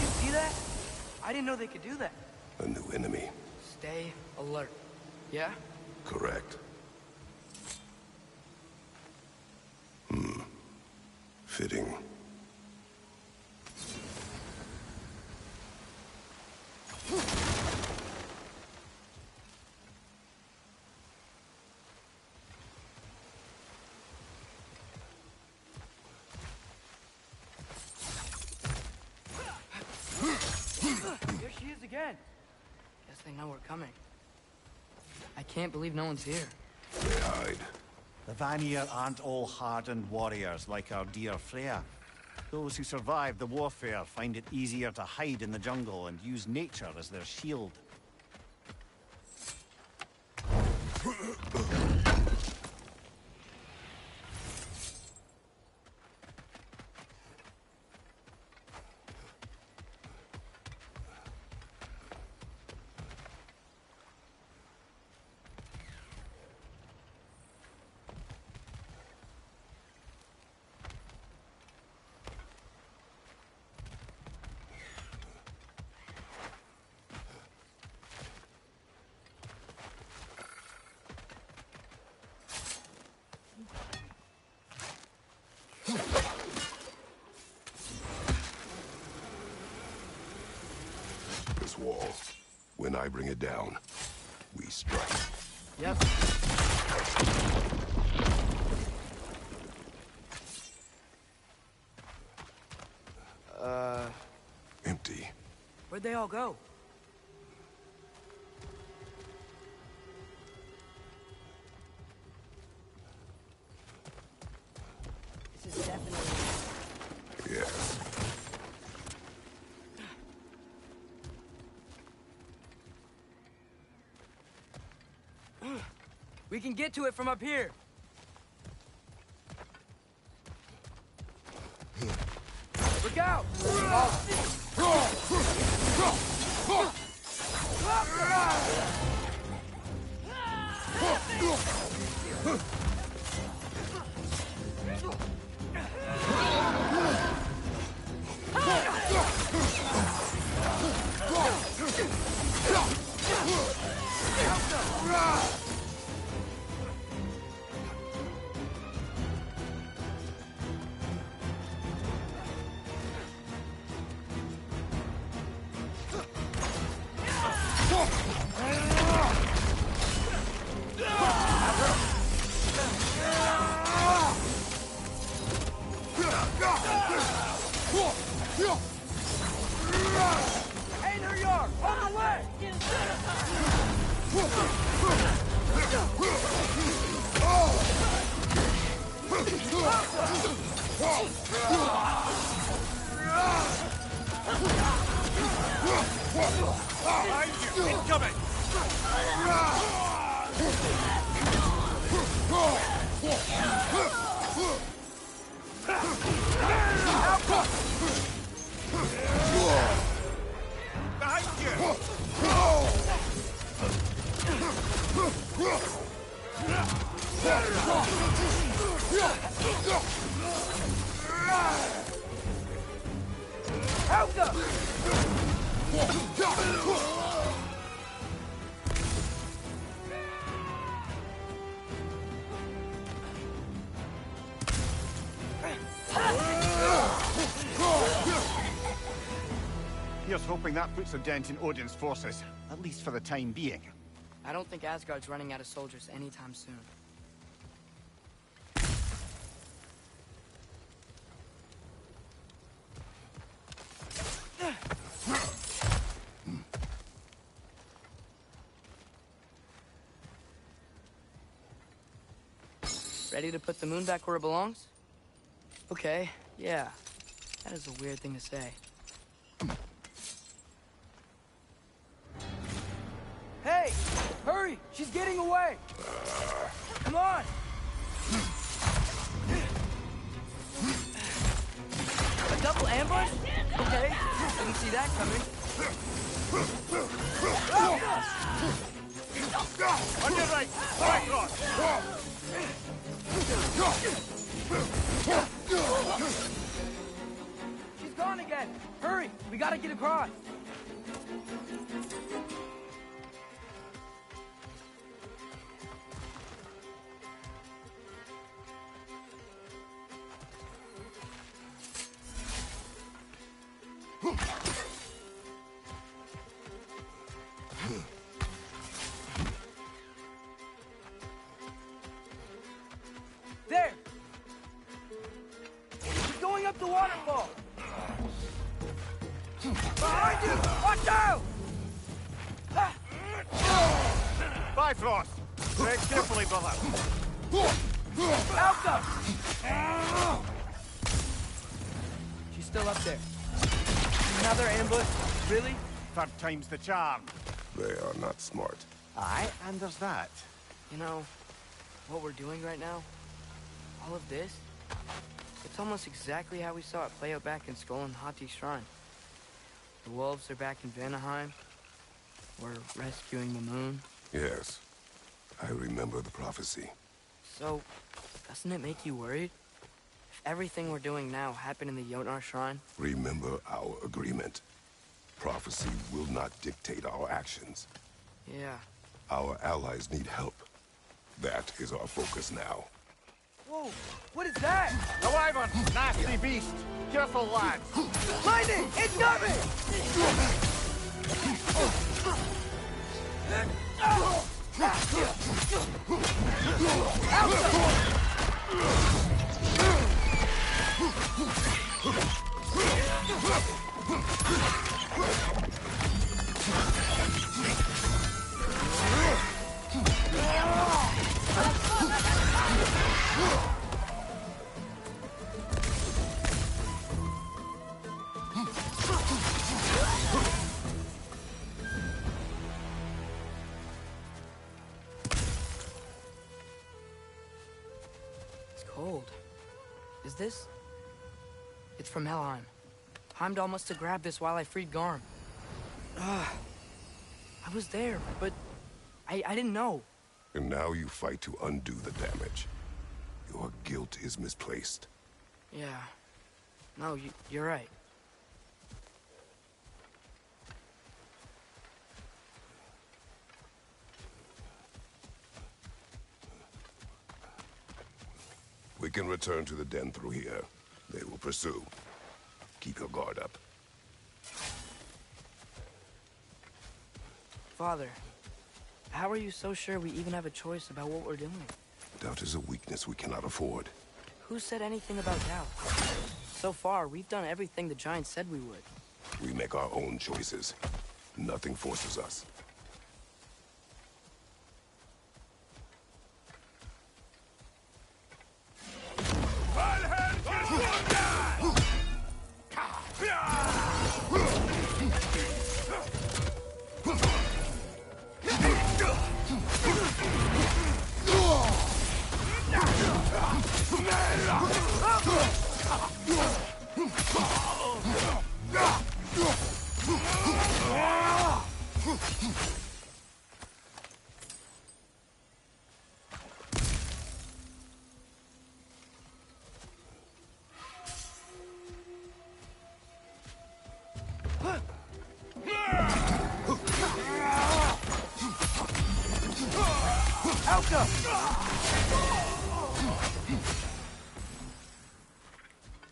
You see that? I didn't know they could do that. A new enemy. Stay alert. Yeah? Correct. Fitting. Here she is again. Guess they know we're coming. I can't believe no one's here. They hide. The Vanir aren't all hardened warriors like our dear Freya. Those who survive the warfare find it easier to hide in the jungle and use nature as their shield. When I bring it down, we strike. Yep. Empty. Where'd they all go? This is definitely... Yes. We can get to it from up here. Look out! Hey, there you are! On the way! Behind you! Incoming! Behind you! Help them! Here's hoping that puts a dent in Odin's forces, at least for the time being. I don't think Asgard's running out of soldiers anytime soon. Ready to put the moon back where it belongs? Okay, yeah. That is a weird thing to say. Hey! Hurry! She's getting away! Come on! A double ambush? Okay, didn't see that coming. On your right! Right, Ross! She's gone again! Hurry! We gotta get across! There! She's going up the waterfall! Behind you! Watch out! Bifrost! Tread carefully, brother. Help them! She's still up there. Another ambush? Really? Third time's the charm. They are not smart. Aye, and there's that. You know, what we're doing right now, all of this, it's almost exactly how we saw it play out back in Skull and Hati's shrine. The wolves are back in Vanaheim. We're rescuing the moon. Yes. I remember the prophecy. So, doesn't it make you worried? If everything we're doing now happened in the Jotnar shrine? Remember our agreement. Prophecy will not dictate our actions. Yeah. Our allies need help. That is our focus now. Whoa! What is that? A wyvern! Nasty beast! Careful, lads! Lightning! It's coming! gold. Is this... It's from Helheim. Heimdall must have grabbed this while I freed Garm. I was there, but I didn't know. And now you fight to undo the damage. Your guilt is misplaced. Yeah. No, you're right. We can return to the den through here. They will pursue. Keep your guard up. Father, how are you so sure we even have a choice about what we're doing? Doubt is a weakness we cannot afford. Who said anything about doubt? So far, we've done everything the Giants said we would. We make our own choices. Nothing forces us.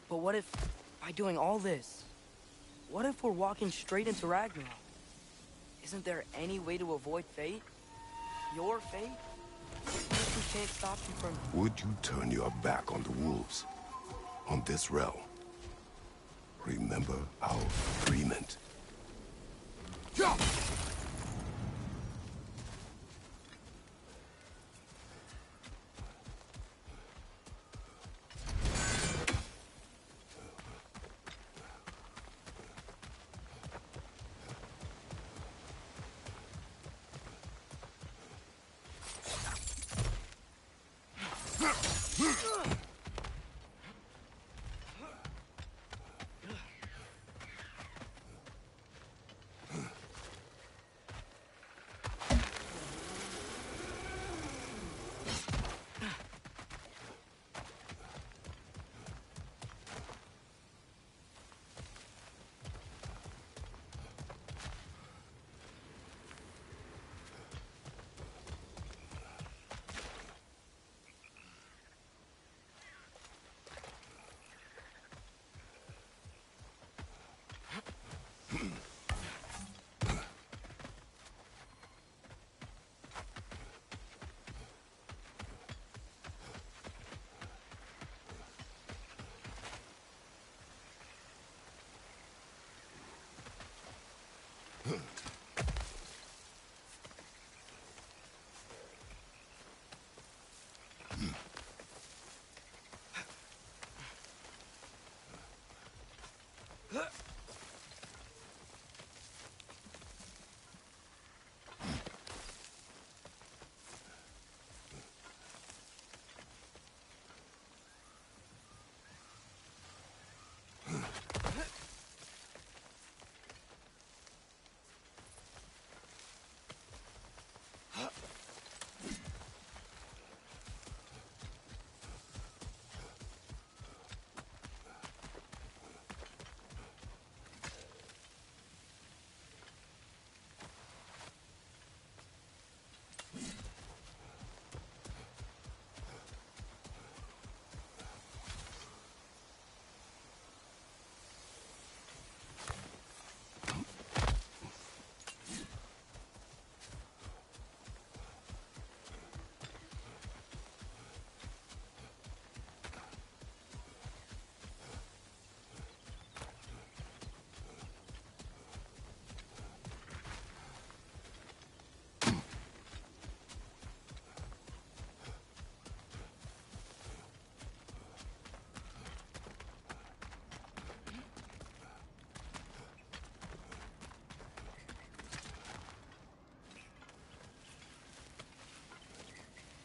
But what if, by doing all this, what if we're walking straight into Ragnarok? Isn't there any way to avoid fate? Your fate? What if we can't stop you from... Would you turn your back on the wolves? On this realm? Remember our agreement.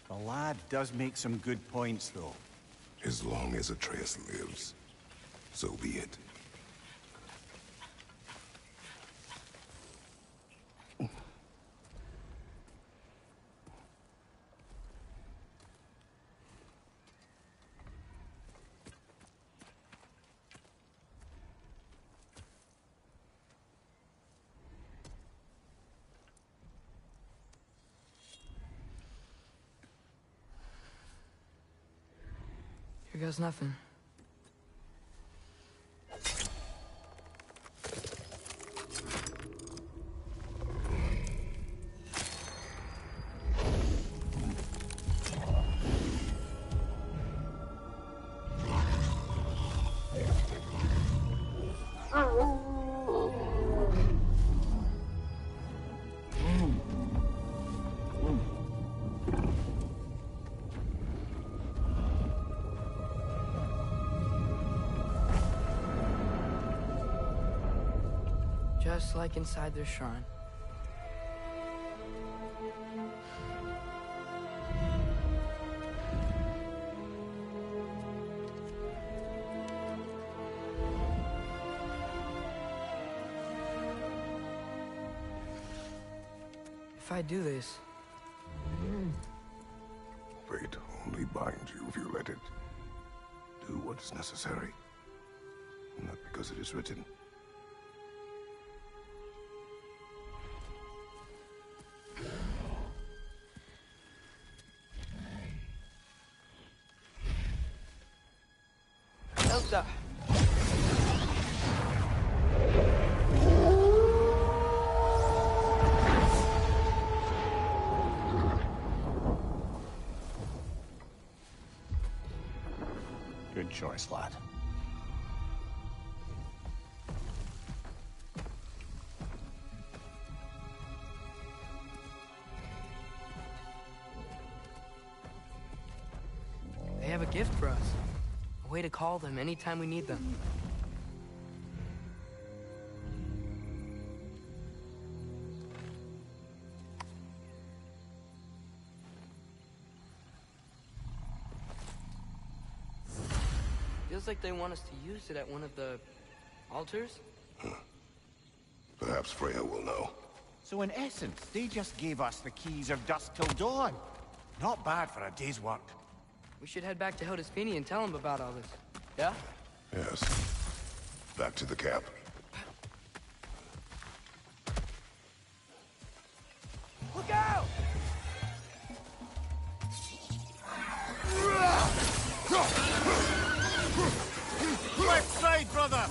The lad does make some good points, though. As long as Atreus lives, so be it. Here goes nothing. Just like inside their shrine. If I do this... Fate only binds you if you let it. Do what is necessary. Not because it is written. Elsa! Good choice, lad. They have a gift for us. A way to call them anytime we need them. Feels like they want us to use it at one of the altars? Perhaps Freya will know. So in essence, they just gave us the keys of dusk till dawn. Not bad for a day's work. We should head back to Hildespini and tell him about all this. Yeah? Yes. Back to the camp. Look out! Left side, brother!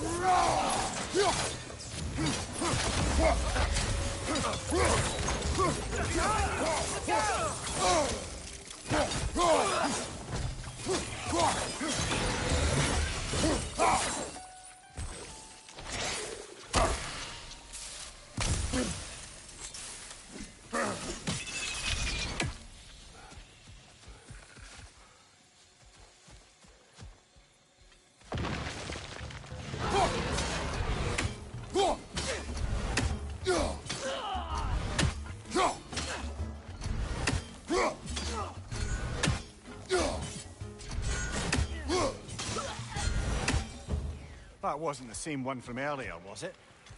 That wasn't the same one from earlier, was it?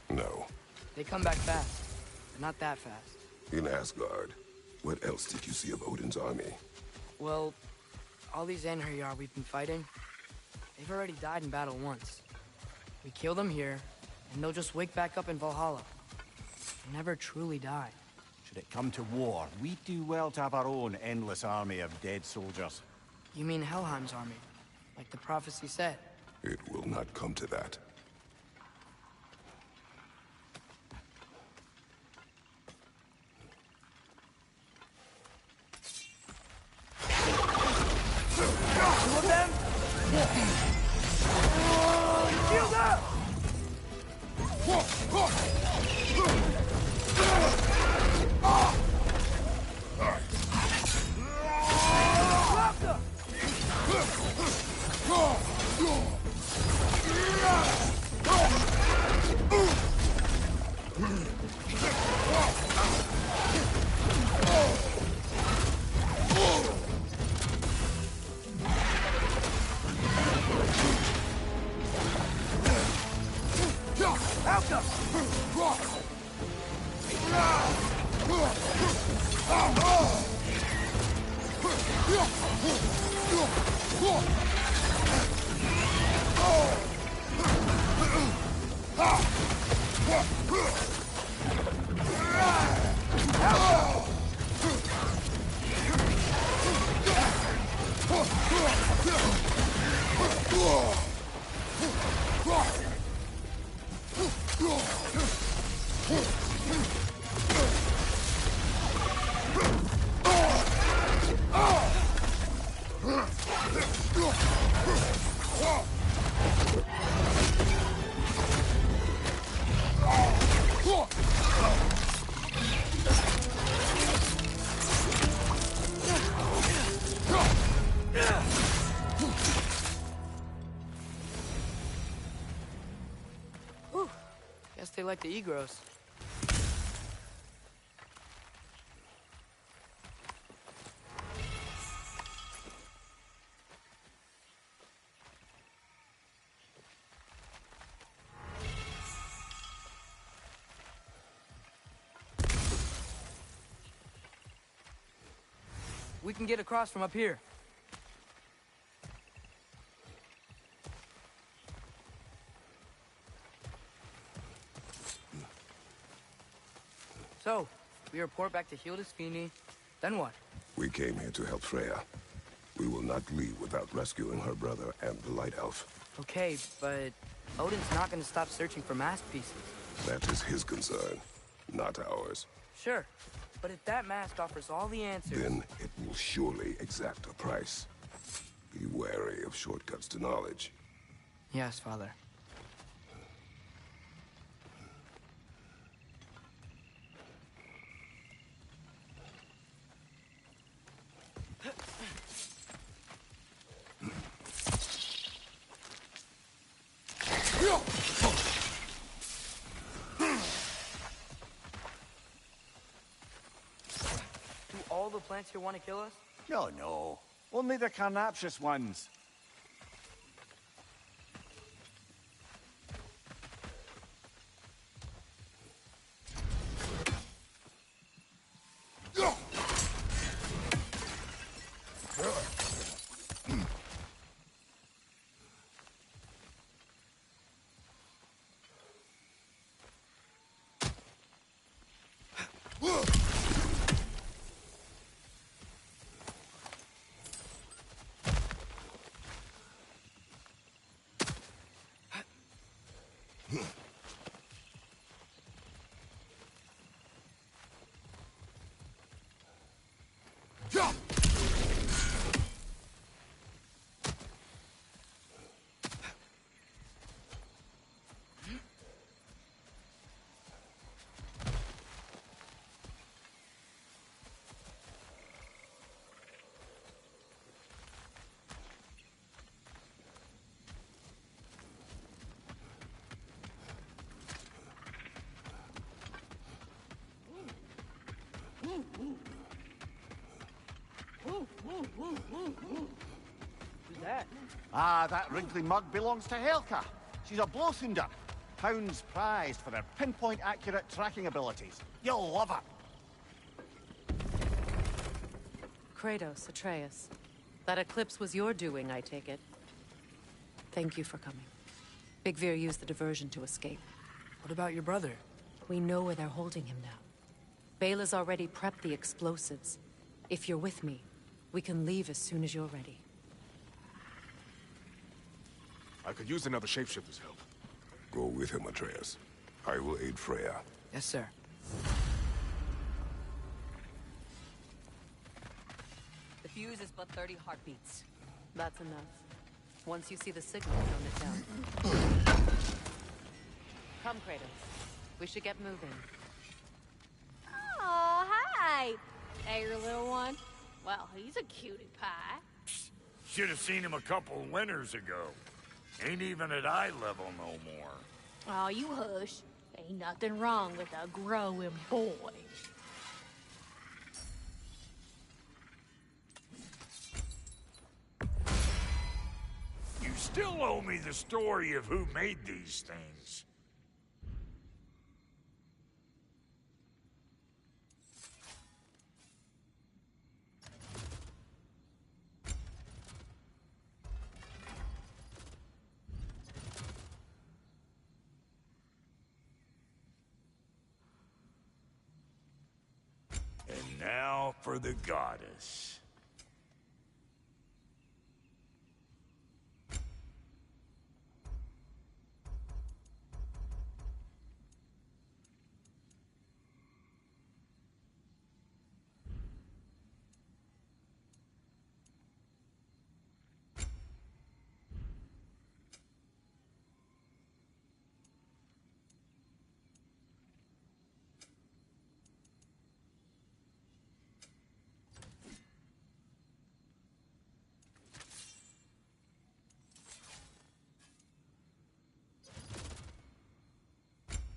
No. They come back fast, but not that fast. In Asgard, what else did you see of Odin's army? Well, all these Einherjar we've been fighting, they've already died in battle once. We kill them here, and they'll just wake back up in Valhalla. They never truly die. Should it come to war, we do well to have our own endless army of dead soldiers. You mean Helheim's army, like the prophecy said? It will not come to that. Two of them? Shield up! Drop them! Guess they like the Egros. We can get across from up here. So, we report back to Hildisvini, then what? We came here to help Freya. We will not leave without rescuing her brother and the Light Elf. Okay, but Odin's not gonna stop searching for mask pieces. That is his concern, not ours. Sure, but if that mask offers all the answers... Then it will surely exact a price. Be wary of shortcuts to knowledge. Yes, Father. Do all the plants here want to kill us? No, no. Only the carnivorous ones. Who's that? Ah, that wrinkly mug belongs to Helka. She's a blowthunder. Hounds prized for their pinpoint accurate tracking abilities. You'll love her. Kratos, Atreus. That eclipse was your doing, I take it. Thank you for coming. Big Veer used the diversion to escape. What about your brother? We know where they're holding him now. Bela's already prepped the explosives. If you're with me, we can leave as soon as you're ready. I could use another shapeshifter's help. Go with him, Atreus. I will aid Freya. Yes, sir. The fuse is but 30 heartbeats. That's enough. Once you see the signal, tone it down. Come, Kratos. We should get moving. Oh, hi! Hey, your little one. Well, he's a cutie pie. Should have seen him a couple winters ago. Ain't even at eye level no more. Oh, you hush. Ain't nothing wrong with a growing boy. You still owe me the story of who made these things. Now for the goddess.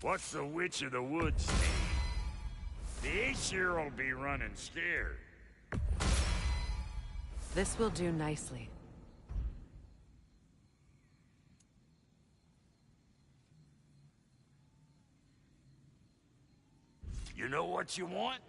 What's the Witch of the Woods need? The Aesir'll be running scared. This will do nicely. You know what you want?